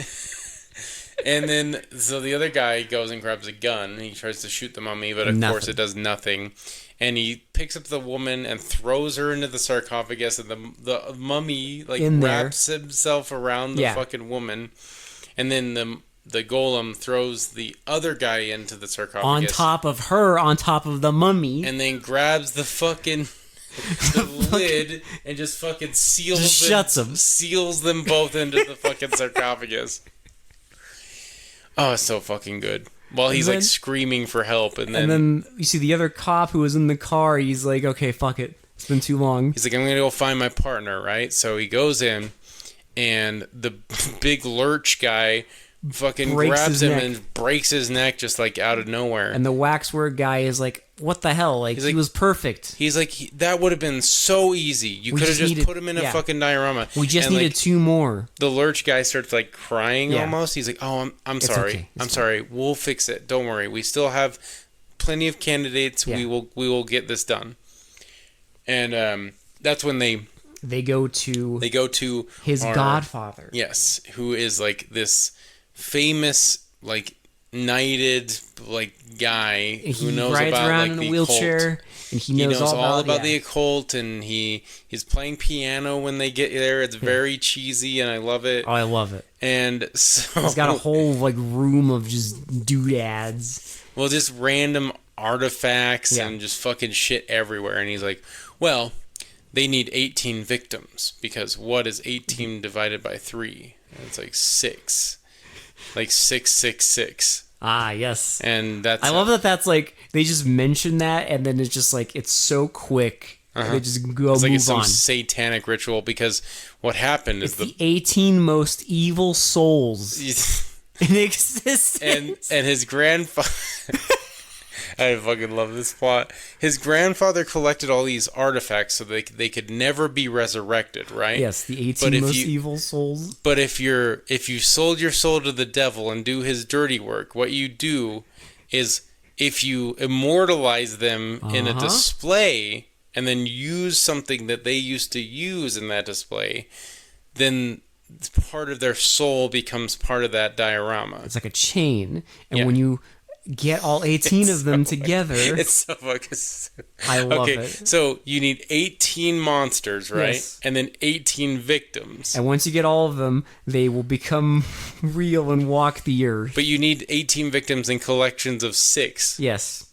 Speaker 1: And then, so the other guy goes and grabs a gun. And he tries to shoot the mummy, but of course it does nothing. And he picks up the woman and throws her into the sarcophagus, and the mummy like wraps himself around the fucking woman. And then the golem throws the other guy into the sarcophagus
Speaker 3: on top of her, on top of the mummy,
Speaker 1: and then grabs the fucking lid and just fucking seals them both into the fucking sarcophagus. Oh, it's so fucking good. While he's like screaming for help, and then
Speaker 3: you see the other cop who was in the car. He's like, "Okay, fuck it, it's been too long."
Speaker 1: He's like, "I'm gonna go find my partner," right? So he goes in, and the big lurch guy fucking grabs him and breaks his neck just like out of nowhere.
Speaker 3: And the Waxwork guy is like, "What the hell? Like, he was perfect."
Speaker 1: He's like, "That would have been so easy. You could have just put him in a fucking diorama.
Speaker 3: We just needed 2 more."
Speaker 1: The lurch guy starts like crying almost. He's like, "Oh, I'm sorry.
Speaker 3: Okay.
Speaker 1: I'm sorry. We'll fix it. Don't worry. We still have plenty of candidates. Yeah. We will get this done." And that's when they go to
Speaker 3: his godfather.
Speaker 1: Yes, who is like this famous like knighted like guy who knows about
Speaker 3: around
Speaker 1: like
Speaker 3: in
Speaker 1: the
Speaker 3: a wheelchair,
Speaker 1: occult.
Speaker 3: And he knows all about
Speaker 1: the occult, and he's playing piano when they get there. It's very cheesy, and I love it.
Speaker 3: Oh, I love it.
Speaker 1: And so
Speaker 3: he's got a whole like room of just doodads.
Speaker 1: Well, just random artifacts and just fucking shit everywhere. And he's like, "Well, they need 18 victims because what is 18 divided by 3? And it's like 6. Like 666.
Speaker 3: Ah, yes.
Speaker 1: And that's
Speaker 3: I love that that's like they just mention that, and then it's just like it's so quick. They just go
Speaker 1: it's like
Speaker 3: move
Speaker 1: it's some
Speaker 3: on.
Speaker 1: Satanic ritual, because what happened is
Speaker 3: the 18 most evil souls in existence.
Speaker 1: And his grandfather I fucking love this plot. His grandfather collected all these artifacts so they could never be resurrected, right?
Speaker 3: Yes, the 18 most evil souls.
Speaker 1: But if you sold your soul to the devil and do his dirty work, what you do is if you immortalize them in a display and then use something that they used to use in that display, then part of their soul becomes part of that diorama.
Speaker 3: It's like a chain, and when you get all 18 of them together.
Speaker 1: It's so fucking stupid.
Speaker 3: I love it.
Speaker 1: So you need 18 monsters, right?
Speaker 3: Yes.
Speaker 1: And then 18 victims.
Speaker 3: And once you get all of them, they will become real and walk the earth.
Speaker 1: But you need 18 victims in collections of 6.
Speaker 3: Yes.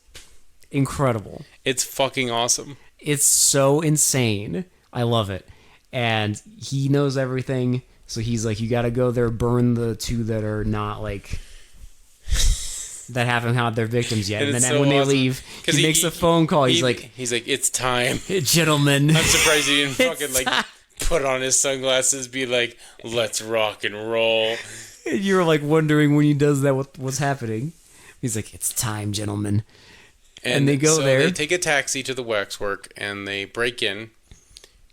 Speaker 3: Incredible.
Speaker 1: It's fucking awesome.
Speaker 3: It's so insane. I love it. And he knows everything. So he's like, you got to go there, burn the 2 that are not like... that haven't had their victims yet. And then so when they leave, he makes a phone call. He's like,
Speaker 1: it's time.
Speaker 3: Gentlemen.
Speaker 1: I'm surprised he didn't fucking like put on his sunglasses, be like, let's rock and roll.
Speaker 3: And you were like wondering when he does that, what's happening. He's like, it's time, gentlemen. And they go there.
Speaker 1: They take a taxi to the Waxwork and they break in,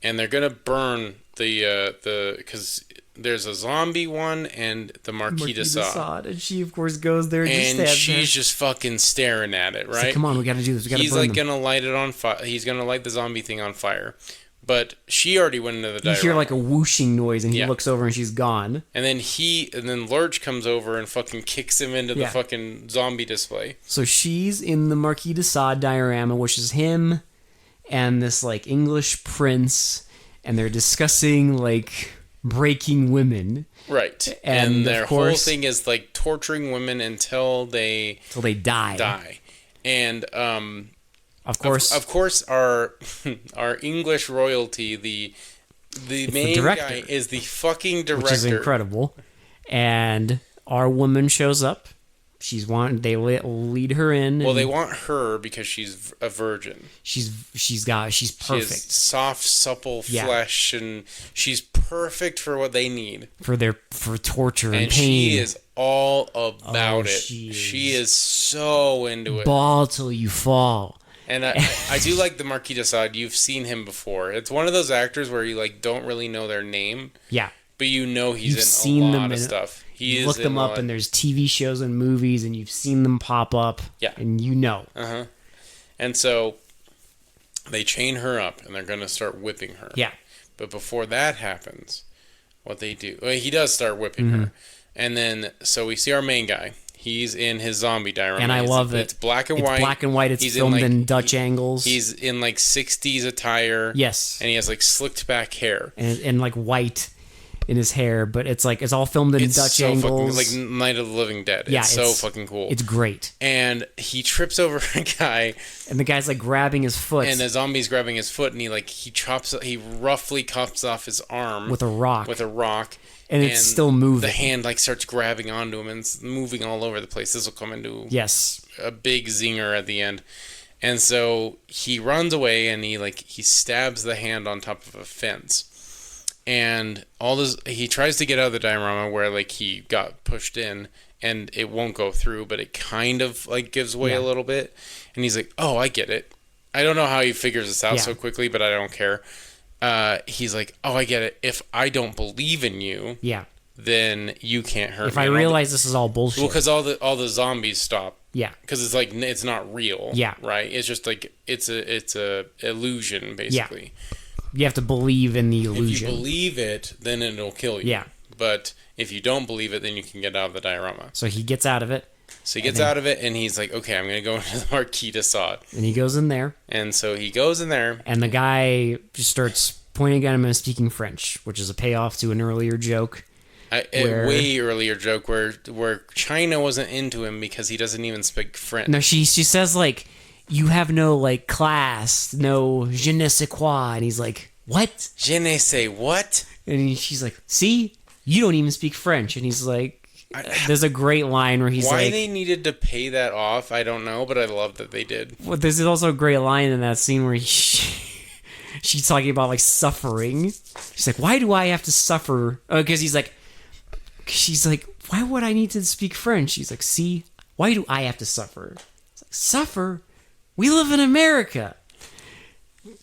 Speaker 1: and they're going to burn because there's a zombie one and the Marquis de Sade.
Speaker 3: And she, of course, goes there
Speaker 1: and she's just fucking staring at it, right?
Speaker 3: Like, come on, we got to do this. We got to burn
Speaker 1: He's like
Speaker 3: them.
Speaker 1: going to light it on fire. He's going to light the zombie thing on fire. But she already went into the diorama.
Speaker 3: You hear like a whooshing noise, and he looks over and she's gone.
Speaker 1: And then Lurch comes over and fucking kicks him into the fucking zombie display.
Speaker 3: So she's in the Marquis de Sade diorama, which is him and this like English prince, and they're discussing like breaking women.
Speaker 1: Right. And their whole thing is like torturing women until they die. And of course our English royalty, the main guy is the fucking director,
Speaker 3: which is incredible. And our woman shows up. They lead her in.
Speaker 1: Well, they want her because she's a virgin.
Speaker 3: She's perfect. She has
Speaker 1: soft, supple flesh, and she's perfect for what they need
Speaker 3: for torture and pain.
Speaker 1: She is all about it. She is so into it.
Speaker 3: Ball till you fall.
Speaker 1: And I do like the Marquis de Sade. You've seen him before. It's one of those actors where you like don't really know their name.
Speaker 3: Yeah.
Speaker 1: But you know he's
Speaker 3: You've
Speaker 1: in
Speaker 3: seen
Speaker 1: a
Speaker 3: them
Speaker 1: lot of
Speaker 3: in-
Speaker 1: stuff.
Speaker 3: You look them up, and there's TV shows and movies, and you've seen them pop up.
Speaker 1: Yeah.
Speaker 3: And you know.
Speaker 1: Uh-huh. And so they chain her up, and they're going to start whipping her.
Speaker 3: Yeah.
Speaker 1: But before that happens, what they do... Well, he does start whipping her. And then, so we see our main guy. He's in his zombie diorama.
Speaker 3: And I love it.
Speaker 1: It's black and
Speaker 3: It's
Speaker 1: white.
Speaker 3: black and white. It's
Speaker 1: He's
Speaker 3: filmed
Speaker 1: in,
Speaker 3: in Dutch angles.
Speaker 1: He's in, like, 60s attire.
Speaker 3: Yes.
Speaker 1: And he has, like, slicked back hair.
Speaker 3: And like white in his hair, but it's like it's all filmed in Dutch
Speaker 1: so
Speaker 3: angles.
Speaker 1: fucking, like Night of the Living Dead.
Speaker 3: Yeah,
Speaker 1: it's so fucking cool.
Speaker 3: It's great.
Speaker 1: And he trips over a guy,
Speaker 3: And the guy's like grabbing his foot
Speaker 1: and the zombie's grabbing his foot, and he roughly cuts off his arm
Speaker 3: with a rock. And it's still moving.
Speaker 1: The hand like starts grabbing onto him and it's moving all over the place. This will come into a big zinger at the end. And so he runs away and he stabs the hand on top of a fence. And he tries to get out of the diorama where like he got pushed in and it won't go through, but it kind of like gives way a little bit. And he's like, "Oh, I get it." I don't know how he figures this out so quickly, but I don't care. He's like, "Oh, I get it. If I don't believe in you, then you can't hurt me."
Speaker 3: If I realize this is all bullshit.
Speaker 1: Well, because all the zombies stop.
Speaker 3: Yeah.
Speaker 1: Because it's like it's not real.
Speaker 3: Yeah.
Speaker 1: Right. It's just like it's a illusion basically.
Speaker 3: Yeah. You have to believe in the illusion.
Speaker 1: If you believe it, then it'll kill you.
Speaker 3: Yeah.
Speaker 1: But if you don't believe it, then you can get out of the diorama.
Speaker 3: So he gets out of it.
Speaker 1: So he gets out of it, and he's like, "Okay, I'm going to go into the Marquis de Sade."
Speaker 3: And he goes in there.
Speaker 1: And so he goes in there.
Speaker 3: And the guy just starts pointing at him and speaking French, which is a payoff to an earlier joke.
Speaker 1: A way earlier joke where China wasn't into him because he doesn't even speak French.
Speaker 3: No, she says, like, you have no, like, class, no je ne sais quoi. And he's like, what?
Speaker 1: Je ne sais what?
Speaker 3: And she's like, see? You don't even speak French. And he's like, there's a great line where he's
Speaker 1: why
Speaker 3: like...
Speaker 1: they needed to pay that off, I don't know, but I love that they did.
Speaker 3: Well, there's also a great line in that scene where she's talking about, like, suffering. She's like, why do I have to suffer? Because she's like, why would I need to speak French? She's like, see? Why do I have to suffer? It's like, suffer? We live in America.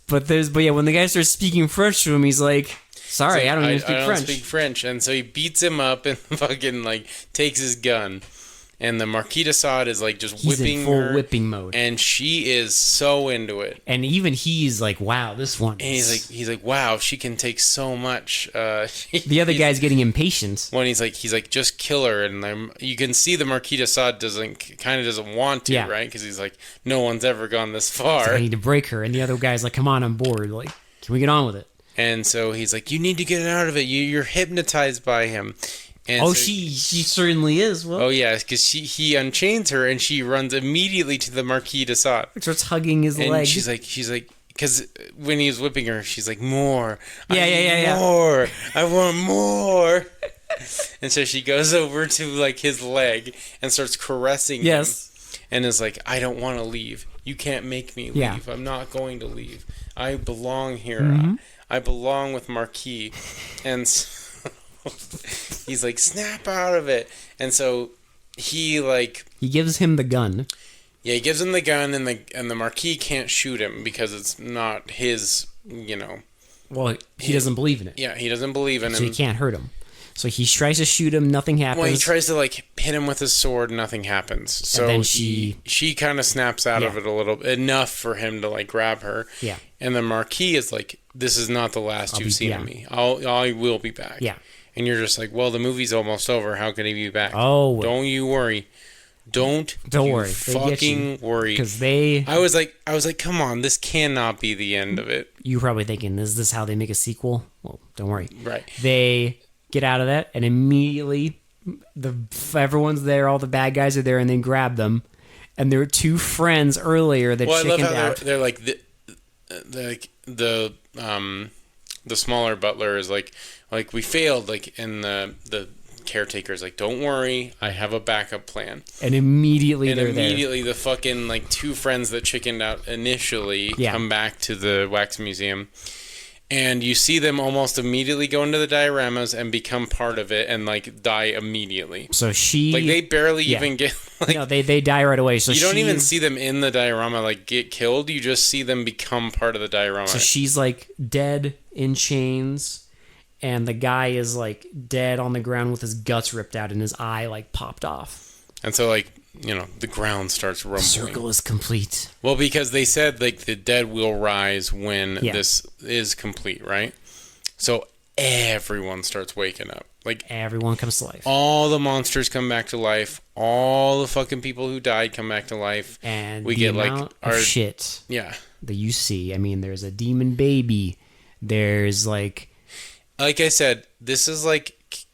Speaker 3: But yeah, when the guy starts speaking French to him, he's like, sorry, I don't even speak French.
Speaker 1: I don't speak French. And so he beats him up and fucking, like, takes his gun. And the Marquis de Sade is, like, just whipping
Speaker 3: in full
Speaker 1: her.
Speaker 3: whipping mode.
Speaker 1: And she is so into it.
Speaker 3: And even he's like, wow, this one
Speaker 1: And he's like, wow, she can take so much.
Speaker 3: The other guy's getting impatient.
Speaker 1: When he's like, just kill her. And you can see the Marquis de Sade kind of doesn't want to, right? Because he's like, no one's ever gone this far.
Speaker 3: I need to break her. And the other guy's like, come on, I'm bored. Like, can we get on with it?
Speaker 1: And so he's like, you need to get out of it. You're hypnotized by him. And
Speaker 3: so
Speaker 1: she
Speaker 3: certainly is. Well,
Speaker 1: oh yeah, because he unchains her and she runs immediately to the Marquis de Sade.
Speaker 3: Starts hugging his
Speaker 1: and
Speaker 3: leg.
Speaker 1: She's like, because when he was whipping her, she's like, more.
Speaker 3: Yeah.
Speaker 1: More. I want more. And so she goes over to like his leg and starts caressing him. And is like, I don't want to leave. You can't make me leave.
Speaker 3: Yeah.
Speaker 1: I'm not going to leave. I belong here.
Speaker 3: Mm-hmm.
Speaker 1: I belong with Marquis. And he's like, snap out of it. And so he
Speaker 3: gives him the gun.
Speaker 1: Yeah, he gives him the gun, and the Marquis can't shoot him because it's not his,
Speaker 3: Well, he doesn't believe in it.
Speaker 1: Yeah, he doesn't believe in him.
Speaker 3: So he can't hurt him. So he tries to shoot him, nothing happens.
Speaker 1: Well, he tries to hit him with his sword, nothing happens. So
Speaker 3: and then
Speaker 1: she kind of snaps out of it a little, enough for him to grab her.
Speaker 3: Yeah.
Speaker 1: And the Marquis is like, this is not the last you've seen of me. I will be back.
Speaker 3: Yeah.
Speaker 1: And you're just like, well, the movie's almost over. How can he be back?
Speaker 3: Oh.
Speaker 1: Don't you worry. Don't
Speaker 3: worry.
Speaker 1: Fucking worry.
Speaker 3: Because I
Speaker 1: was like, come on, this cannot be the end of it.
Speaker 3: You probably thinking, is this how they make a sequel? Well, don't worry.
Speaker 1: Right.
Speaker 3: They get out of that, and immediately everyone's there. All the bad guys are there, and they grab them. And there were two friends earlier that chickened out.
Speaker 1: I love how they're like the smaller butler is like we failed,
Speaker 3: Mm-hmm.
Speaker 1: and the caretaker's like, don't worry, I have a backup plan.
Speaker 3: And immediately
Speaker 1: the fucking two friends that chickened out initially come back to the wax museum, And you see them almost immediately go into the dioramas and become part of it and like die immediately.
Speaker 3: So she
Speaker 1: like they barely even get like
Speaker 3: no, they die right away. So
Speaker 1: you don't even see them in the diorama like get killed. You just see them become part of the diorama.
Speaker 3: So she's like dead in chains, and the guy is like dead on the ground with his guts ripped out and his eye like popped off.
Speaker 1: And so like, you know, the ground starts rumbling.
Speaker 3: The circle is complete.
Speaker 1: Well, because they said like the dead will rise when this is complete, right? So everyone starts waking up. Like
Speaker 3: everyone comes to life.
Speaker 1: All the monsters come back to life. All the fucking people who died come back to life.
Speaker 3: And
Speaker 1: we
Speaker 3: the
Speaker 1: get
Speaker 3: amount
Speaker 1: like
Speaker 3: of shit that you see. I mean, there's a demon baby. There's like
Speaker 1: I said, this is like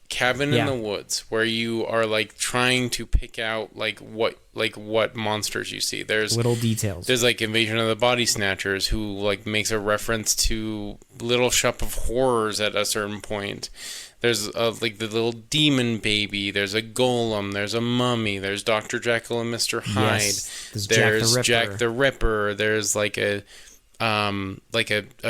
Speaker 1: Cabin in the Woods, where you are like trying to pick out like what monsters you see. There's
Speaker 3: little details.
Speaker 1: There's like Invasion of the Body Snatchers, who like makes a reference to Little Shop of Horrors at a certain point. There's like the little demon baby. There's a golem. There's a mummy. There's Dr. Jekyll and Mr. Hyde.
Speaker 3: Yes.
Speaker 1: There's Jack the Ripper. There's like a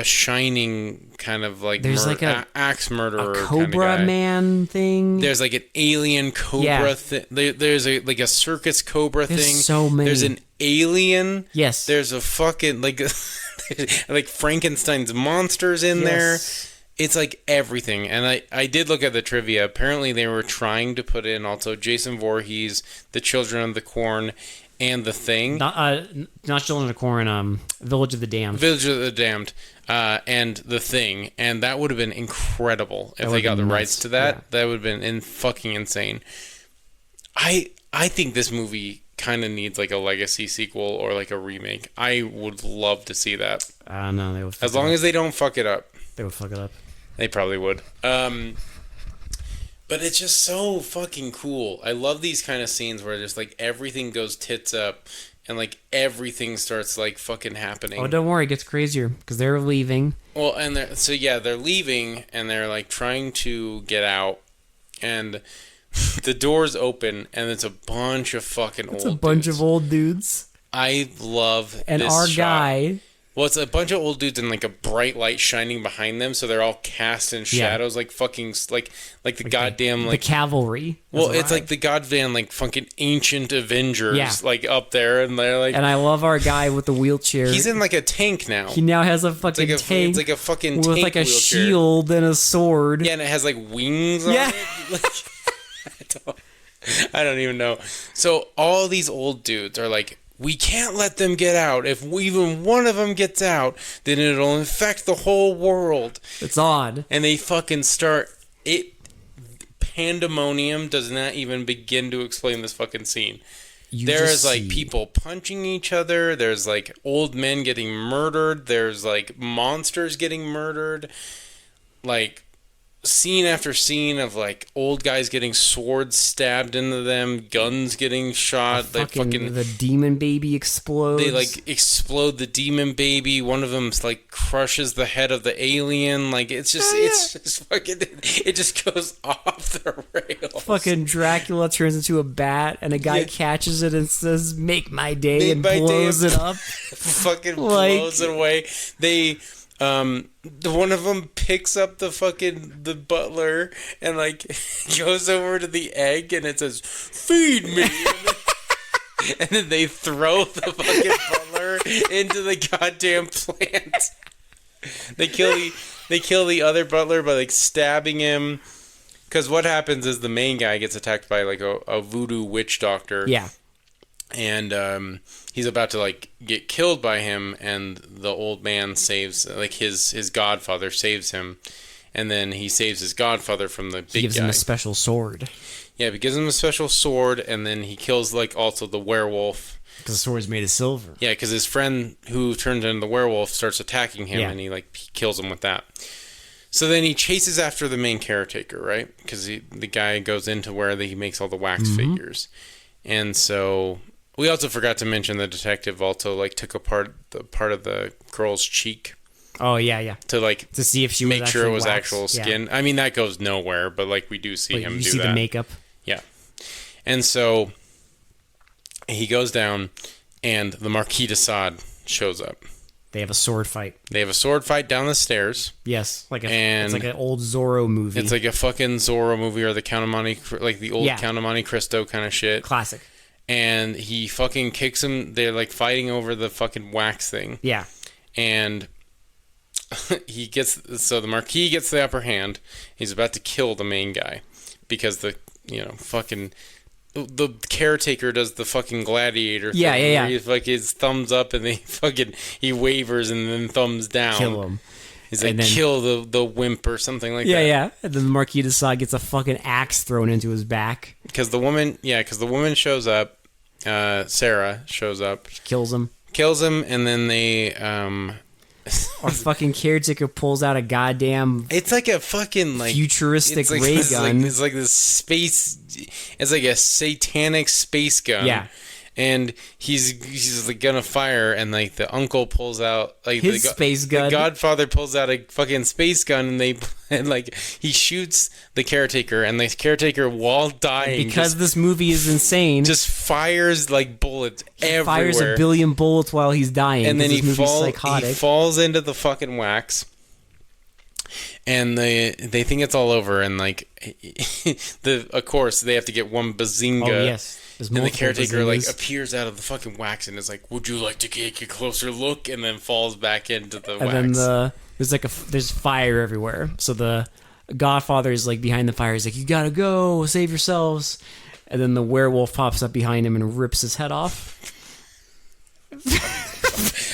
Speaker 1: shining kind of like
Speaker 3: there's like a
Speaker 1: axe murderer,
Speaker 3: a Cobra
Speaker 1: kind of guy.
Speaker 3: Man thing.
Speaker 1: There's like an alien Cobra thing. There's a circus Cobra
Speaker 3: there's
Speaker 1: thing.
Speaker 3: So many.
Speaker 1: There's an alien.
Speaker 3: Yes.
Speaker 1: There's a fucking like like Frankenstein's monsters in there. It's like everything. And I did look at the trivia. Apparently they were trying to put in also Jason Voorhees, The Children of the Corn, and The Thing.
Speaker 3: Not Children of the Corn, Village of the Damned.
Speaker 1: Village of the Damned, and The Thing. And that would have been incredible if they got the rights to that. Yeah. That would have been fucking insane. I think this movie kind of needs like a legacy sequel or like a remake. I would love to see that.
Speaker 3: No, they would.
Speaker 1: As long as they don't fuck it up.
Speaker 3: They would fuck it up.
Speaker 1: They probably would. But it's just so fucking cool. I love these kind of scenes where just like everything goes tits up and like everything starts like fucking happening.
Speaker 3: Oh, don't worry, it gets crazier because they're leaving.
Speaker 1: Well, and they're leaving and they're like trying to get out, and the doors open and it's a bunch of fucking old dudes. It's a bunch
Speaker 3: of old dudes.
Speaker 1: I love
Speaker 3: and
Speaker 1: this
Speaker 3: our
Speaker 1: shot.
Speaker 3: Guy.
Speaker 1: Well, it's a bunch of old dudes and like a bright light shining behind them, so they're all cast in shadows, like fucking like the goddamn like
Speaker 3: the cavalry.
Speaker 1: Well, it's like the goddamn like fucking ancient Avengers, like up there, and they're like.
Speaker 3: And I love our guy with the wheelchair.
Speaker 1: He's in like a tank now.
Speaker 3: He now has a fucking tank.
Speaker 1: It's like a fucking
Speaker 3: with
Speaker 1: tank
Speaker 3: like a
Speaker 1: wheelchair.
Speaker 3: shield and a sword.
Speaker 1: Yeah, and it has like wings on it. Like, I don't even know. So all these old dudes are like, we can't let them get out. If even one of them gets out, then it'll infect the whole world.
Speaker 3: It's odd.
Speaker 1: And they fucking start it. Pandemonium does not even begin to explain this fucking scene. There's like people punching each other. There's like old men getting murdered. There's like monsters getting murdered. Like scene after scene of like old guys getting swords stabbed into them, guns getting shot.
Speaker 3: The demon baby explodes.
Speaker 1: They like explode the demon baby. One of them like crushes the head of the alien. Like it's just fucking. It just goes off the rails.
Speaker 3: Fucking Dracula turns into a bat, and a guy catches it and says, "Make my day," and blows it up.
Speaker 1: Fucking blows it away. One of them picks up the butler and like goes over to the egg and it says, "Feed me." And then they throw the fucking butler into the goddamn plant. They kill the other butler by like stabbing him. Because what happens is the main guy gets attacked by like a voodoo witch doctor.
Speaker 3: Yeah.
Speaker 1: And he's about to like get killed by him, and the old man saves like his godfather saves him, and then he saves his godfather from the big guy.
Speaker 3: He gives him a special sword.
Speaker 1: Yeah, he gives him a special sword, and then he kills like also the werewolf.
Speaker 3: Because the sword's made of silver.
Speaker 1: Yeah, because his friend who turns into the werewolf starts attacking him, and he kills him with that. So then he chases after the main caretaker, right? Because the guy goes into where he makes all the wax figures, and so. We also forgot to mention the detective also like took apart the part of the girl's cheek.
Speaker 3: Oh yeah.
Speaker 1: To
Speaker 3: see if she
Speaker 1: make sure it was
Speaker 3: wax.
Speaker 1: actual skin. Yeah. I mean that goes nowhere, but like we do see him do that. You see
Speaker 3: the makeup.
Speaker 1: Yeah. And so he goes down and the Marquis de Sade shows up.
Speaker 3: They have a sword fight.
Speaker 1: They have a sword fight down the stairs.
Speaker 3: Yes, it's like an old Zorro movie.
Speaker 1: It's like a fucking Zorro movie or the Count of Monte, like the old
Speaker 3: Yeah.
Speaker 1: Count of Monte Cristo kind of shit.
Speaker 3: Classic.
Speaker 1: And he fucking kicks him. They're like fighting over the fucking wax thing.
Speaker 3: Yeah.
Speaker 1: And the Marquis gets the upper hand. He's about to kill the main guy because the caretaker does the fucking gladiator thing.
Speaker 3: Yeah.
Speaker 1: Where he's like his thumbs up and he wavers and then thumbs down.
Speaker 3: Kill him.
Speaker 1: He's like, kill the wimp or something like that.
Speaker 3: Yeah. And then the Marquis de Sade gets a fucking axe thrown into his back.
Speaker 1: Because the woman shows up. Sarah shows up.
Speaker 3: She kills him.
Speaker 1: And then they
Speaker 3: Our fucking caretaker pulls out a goddamn
Speaker 1: it's like a fucking like
Speaker 3: futuristic ray gun.
Speaker 1: It's like this space. It's like a satanic space gun.
Speaker 3: Yeah.
Speaker 1: And he's like gonna fire, and like the uncle pulls out like
Speaker 3: his space gun.
Speaker 1: The Godfather pulls out a fucking space gun, and like he shoots the caretaker, and the caretaker, while dying,
Speaker 3: because this movie is insane,
Speaker 1: just fires like bullets everywhere.
Speaker 3: Fires a billion bullets while he's dying,
Speaker 1: and then he
Speaker 3: psychotic.
Speaker 1: He falls into the fucking wax. And they think it's all over, and like of course they have to get one bazinga.
Speaker 3: Oh yes.
Speaker 1: And the caretaker like appears out of the fucking wax and is like, "Would you like to take a closer look?" And then falls back into the wax.
Speaker 3: And then there's fire everywhere. So the Godfather is like behind the fire. He's like, "You gotta go, save yourselves." And then the werewolf pops up behind him and rips his head off.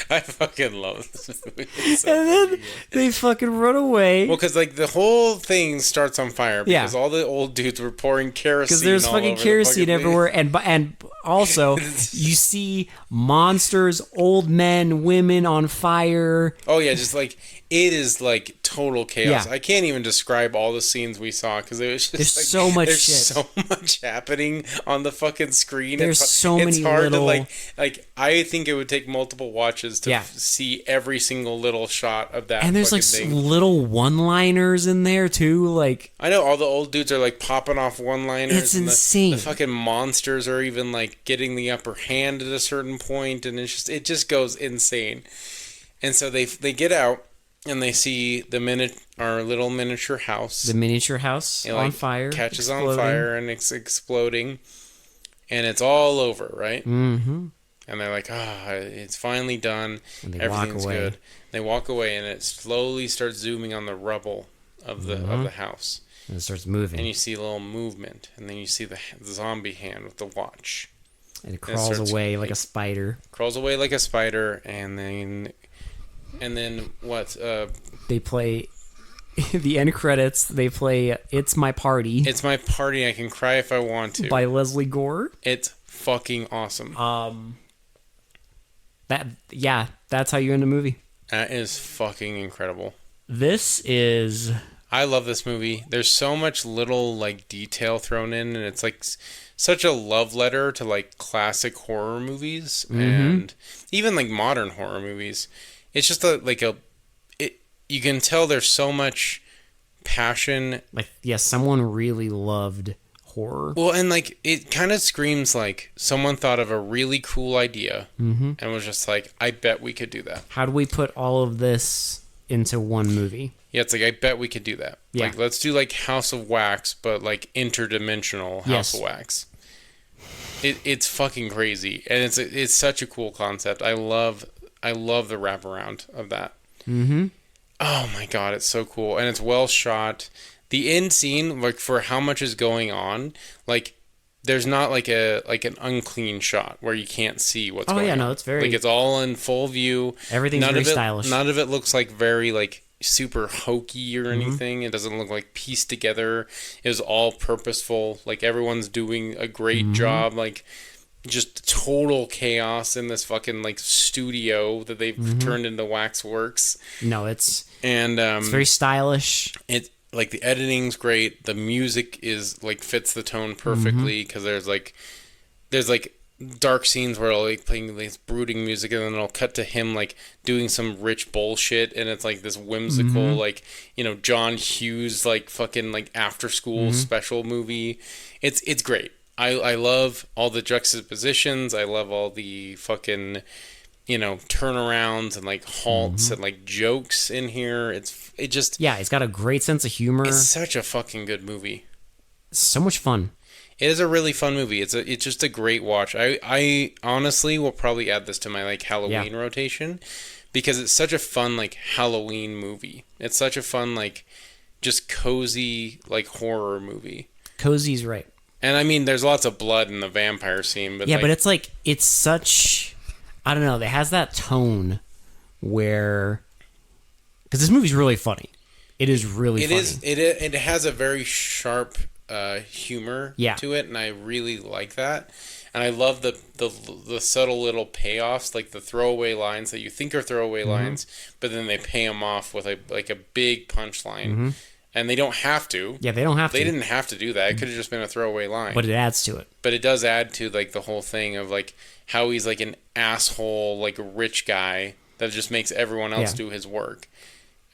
Speaker 1: I fucking love this movie.
Speaker 3: And then they fucking run away.
Speaker 1: Well, because like the whole thing starts on fire because all the old dudes were pouring kerosene.
Speaker 3: Because there's fucking kerosene everywhere, and also you see monsters, old men, women on fire.
Speaker 1: Oh yeah, just like it is like total chaos.
Speaker 3: Yeah.
Speaker 1: I can't even describe all the scenes we saw because it was just
Speaker 3: there's
Speaker 1: like,
Speaker 3: so much
Speaker 1: there's
Speaker 3: shit.
Speaker 1: so much happening on the fucking screen.
Speaker 3: There's so
Speaker 1: it's
Speaker 3: many
Speaker 1: hard
Speaker 3: little...
Speaker 1: to like. I think it would take multiple watches to
Speaker 3: Yeah.
Speaker 1: see every single little shot of that.
Speaker 3: And there's like
Speaker 1: thing.
Speaker 3: little one-liners in there too. Like
Speaker 1: I know all the old dudes are like popping off one-liners.
Speaker 3: It's
Speaker 1: and
Speaker 3: insane.
Speaker 1: The fucking monsters are even like getting the upper hand at a certain point, and it just goes insane. And so they get out and they see our little miniature house.
Speaker 3: The miniature house
Speaker 1: It,
Speaker 3: on
Speaker 1: like,
Speaker 3: fire,
Speaker 1: catches
Speaker 3: exploding.
Speaker 1: on fire and it's exploding, and it's all over, right?
Speaker 3: Mm-hmm.
Speaker 1: And they're like, it's finally done.
Speaker 3: And they
Speaker 1: Everything's
Speaker 3: walk away.
Speaker 1: good. They walk away, and it slowly starts zooming on the rubble of the house.
Speaker 3: And it starts moving.
Speaker 1: And you see a little movement, and then you see the zombie hand with the watch.
Speaker 3: And it crawls away like a spider.
Speaker 1: Crawls away like a spider, and then what?
Speaker 3: They play the end credits. They play "It's My Party."
Speaker 1: It's My Party. I Can Cry If I Want to.
Speaker 3: By Leslie Gore.
Speaker 1: It's fucking awesome.
Speaker 3: That's how you end a movie.
Speaker 1: That is fucking incredible.
Speaker 3: This is...
Speaker 1: I love this movie. There's so much little like detail thrown in, and it's like such a love letter to like classic horror movies and even like modern horror movies. It's just you can tell there's so much passion.
Speaker 3: Like, someone really loved horror.
Speaker 1: Well, and like it kind of screams like someone thought of a really cool idea and was just like, I bet we could do that.
Speaker 3: How do we put all of this into one movie?
Speaker 1: Yeah, it's like, I bet we could do that.
Speaker 3: Yeah.
Speaker 1: Like, let's do like House of Wax, but like interdimensional House of Wax. It's fucking crazy, and it's such a cool concept. I love the wraparound of that.
Speaker 3: Mm-hmm.
Speaker 1: Oh my god, it's so cool, and it's well shot. The end scene, like for how much is going on, like there's not like an unclean shot where you can't see what's going on. Oh yeah, no, it's very... Like it's all in full view.
Speaker 3: Everything's very stylish.
Speaker 1: None of it looks like very like super hokey or anything. It doesn't look like pieced together. It was all purposeful. Like everyone's doing a great job. Like just total chaos in this fucking like studio that they've turned into Waxworks.
Speaker 3: No, it's
Speaker 1: it's
Speaker 3: very stylish.
Speaker 1: It like the editing's great. The music is like fits the tone perfectly because there's like dark scenes where like playing this brooding music and then it'll cut to him like doing some rich bullshit and it's like this whimsical like John Hughes like fucking like after school special movie. It's great. I love all the juxtapositions. I love all the fucking turnarounds and like halts and like jokes in here.
Speaker 3: Yeah, it's got a great sense of humor.
Speaker 1: It's such a fucking good movie.
Speaker 3: So much fun.
Speaker 1: It is a really fun movie. It's just a great watch. I honestly will probably add this to my like Halloween rotation because it's such a fun like Halloween movie. It's such a fun like just cozy like horror movie.
Speaker 3: Cozy's right.
Speaker 1: And I mean, there's lots of blood in the vampire scene, but
Speaker 3: but it's such, I don't know, it has that tone where, because this movie's really funny. It is really funny.
Speaker 1: It has a very sharp humor to it, and I really like that. And I love the subtle little payoffs, like the throwaway lines that you think are throwaway lines, but then they pay them off with a big punchline. And they don't have to.
Speaker 3: Yeah, they don't have to.
Speaker 1: They didn't have to do that. It could have just been a throwaway line.
Speaker 3: But it adds to it.
Speaker 1: But it does add to like the whole thing of like how he's like an asshole, like rich guy that just makes everyone else do his work.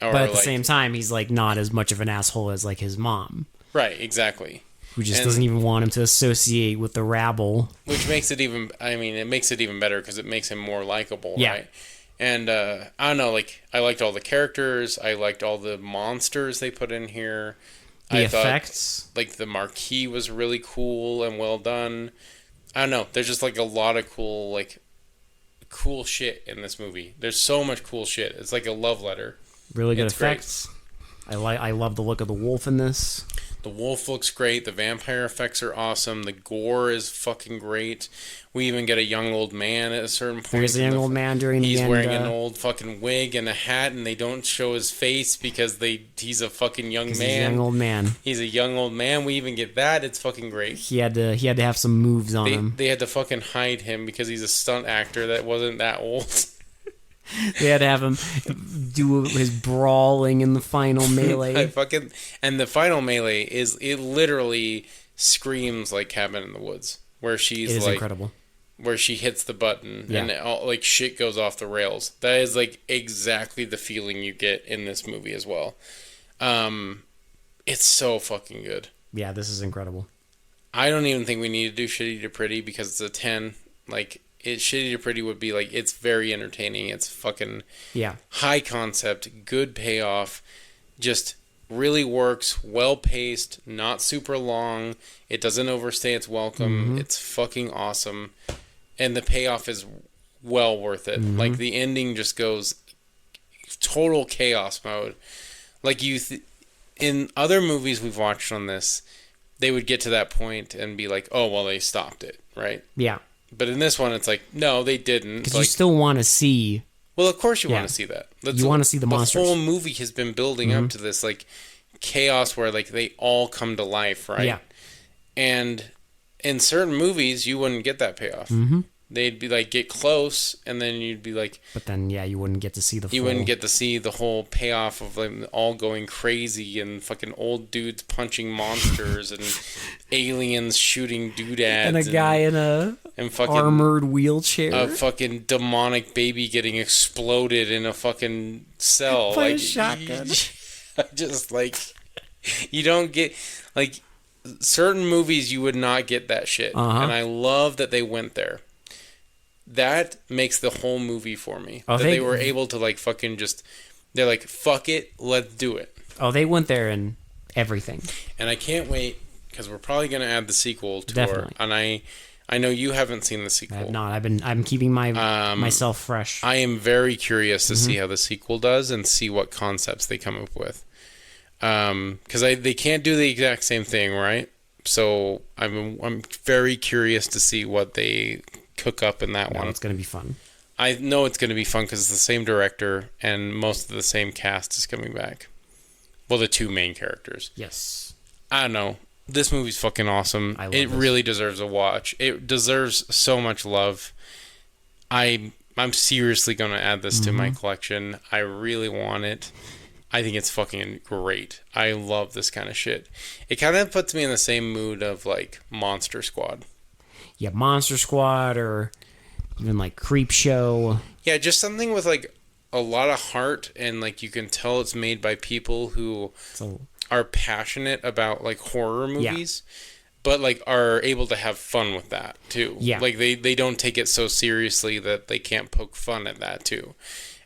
Speaker 3: But at the same time, he's like not as much of an asshole as like his mom.
Speaker 1: Right, exactly.
Speaker 3: Who just doesn't even want him to associate with the rabble.
Speaker 1: Which makes it even, it makes it even better because it makes him more likable, right? And I don't know, like I liked all the characters. I liked all the monsters they put in here.
Speaker 3: The effects.
Speaker 1: Like the marquee was really cool and well done. I don't know. There's just like a lot of cool shit in this movie. There's so much cool shit. It's like a love letter.
Speaker 3: Really good effects. Great. I love the look of the wolf in this.
Speaker 1: The wolf looks great. The vampire effects are awesome. The gore is fucking great. We even get a young old man at a certain point.
Speaker 3: There's a young old man during the end.
Speaker 1: He's wearing an old fucking wig and a hat, and they don't show his face because he's a fucking young man.
Speaker 3: He's a young old man.
Speaker 1: He's a young old man. We even get that. It's fucking great.
Speaker 3: He had to have some moves on him.
Speaker 1: They had to fucking hide him because he's a stunt actor that wasn't that old.
Speaker 3: They had to have him do his brawling in the final melee.
Speaker 1: And the final melee it literally screams like Cabin in the Woods, where she's like
Speaker 3: incredible.
Speaker 1: Where she hits the button and all, like shit goes off the rails. That is like exactly the feeling you get in this movie as well. It's so fucking good.
Speaker 3: Yeah, this is incredible.
Speaker 1: I don't even think we need to do Shitty to Pretty because it's a 10. Like Shitty to Pretty would be like, it's very entertaining. It's fucking high concept, good payoff, just really works, well paced, not super long. It doesn't overstay its welcome. It's fucking awesome, and the payoff is well worth it. Like the ending just goes total chaos mode. Like in other movies we've watched on this, they would get to that point and be like, oh well, they stopped it, right?
Speaker 3: Yeah.
Speaker 1: But in this one, it's like, no, they didn't.
Speaker 3: Because you still want to see...
Speaker 1: Well, of course you want to see that.
Speaker 3: You want to see the monsters.
Speaker 1: The whole movie has been building up to this, like, chaos where, like, they all come to life, right? Yeah. And in certain movies, you wouldn't get that payoff. They'd be like, get close, and then you'd be like...
Speaker 3: But then, you wouldn't get to see the
Speaker 1: You wouldn't get to see the whole payoff of them all going crazy and fucking old dudes punching monsters and aliens shooting doodads.
Speaker 3: And a guy in a fucking armored wheelchair.
Speaker 1: A fucking demonic baby getting exploded in a fucking cell.
Speaker 3: By a shotgun.
Speaker 1: Just, like... You don't get... Like, certain movies, you would not get that shit. And I love that they went there. That makes the whole movie for me. That they were able to like fucking just... They're like, fuck it, let's do it.
Speaker 3: Oh, they went there and everything.
Speaker 1: And I can't wait, because we're probably going to add the sequel to and I know you haven't seen the sequel.
Speaker 3: I have not. I'm keeping myself fresh.
Speaker 1: I am very curious to see how the sequel does and see what concepts they come up with. Because they can't do the exact same thing, right? So I'm very curious to see what they cook up in that one.
Speaker 3: It's going to be fun.
Speaker 1: I know it's going to be fun because it's the same director and most of the same cast is coming back. Well, the two main characters.
Speaker 3: Yes.
Speaker 1: I don't know. This movie's fucking awesome. It really deserves a watch. It deserves so much love. I'm seriously going to add this to my collection. I really want it. I think it's fucking great. I love this kind of shit. It kind of puts me in the same mood of like Monster Squad.
Speaker 3: Yeah, Monster Squad or even like Creep Show.
Speaker 1: Yeah, just something with like a lot of heart and like you can tell it's made by people who are passionate about like horror movies. but like are able to have fun with that too.
Speaker 3: Yeah.
Speaker 1: Like they don't take it so seriously that they can't poke fun at that too.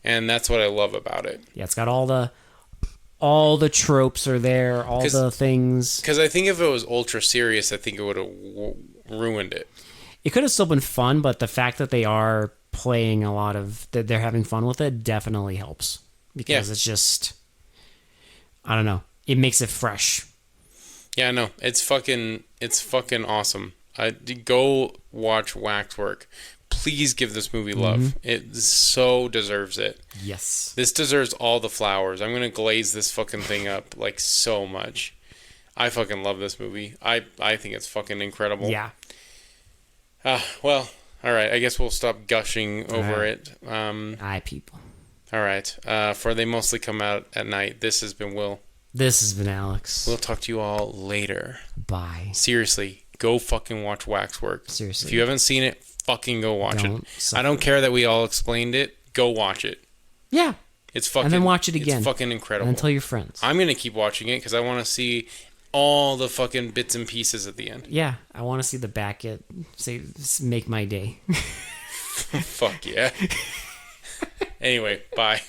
Speaker 1: And that's what I love about it.
Speaker 3: Yeah, it's got all the tropes are there, all the things.
Speaker 1: Because I think if it was ultra serious, I think it would have ruined it.
Speaker 3: It could have still been fun, but the fact that they are playing a lot of that they're having fun with it definitely helps because it's just I don't know, it makes it fresh.
Speaker 1: Yeah, no, it's fucking awesome. Go watch Waxwork. Please give this movie love. It so deserves it.
Speaker 3: Yes.
Speaker 1: This deserves all the flowers. I'm gonna glaze this fucking thing up like so much. I fucking love this movie. I think it's fucking incredible.
Speaker 3: Yeah.
Speaker 1: Well, all right. I guess we'll stop gushing over it.
Speaker 3: Aye, people.
Speaker 1: All right. For They Mostly Come Out at Night, this has been Will.
Speaker 3: This has been Alex.
Speaker 1: We'll talk to you all later.
Speaker 3: Bye.
Speaker 1: Seriously, go fucking watch Waxwork.
Speaker 3: Seriously.
Speaker 1: If you haven't seen it, fucking go watch it.
Speaker 3: Suffer.
Speaker 1: I don't care that we all explained it. Go watch it.
Speaker 3: Yeah.
Speaker 1: It's fucking.
Speaker 3: And then watch it again.
Speaker 1: It's fucking incredible.
Speaker 3: And then tell your friends.
Speaker 1: I'm gonna keep watching it because I want to see all the fucking bits and pieces at the end.
Speaker 3: Yeah, I want to see the back it say make my day.
Speaker 1: Fuck yeah. Anyway, bye.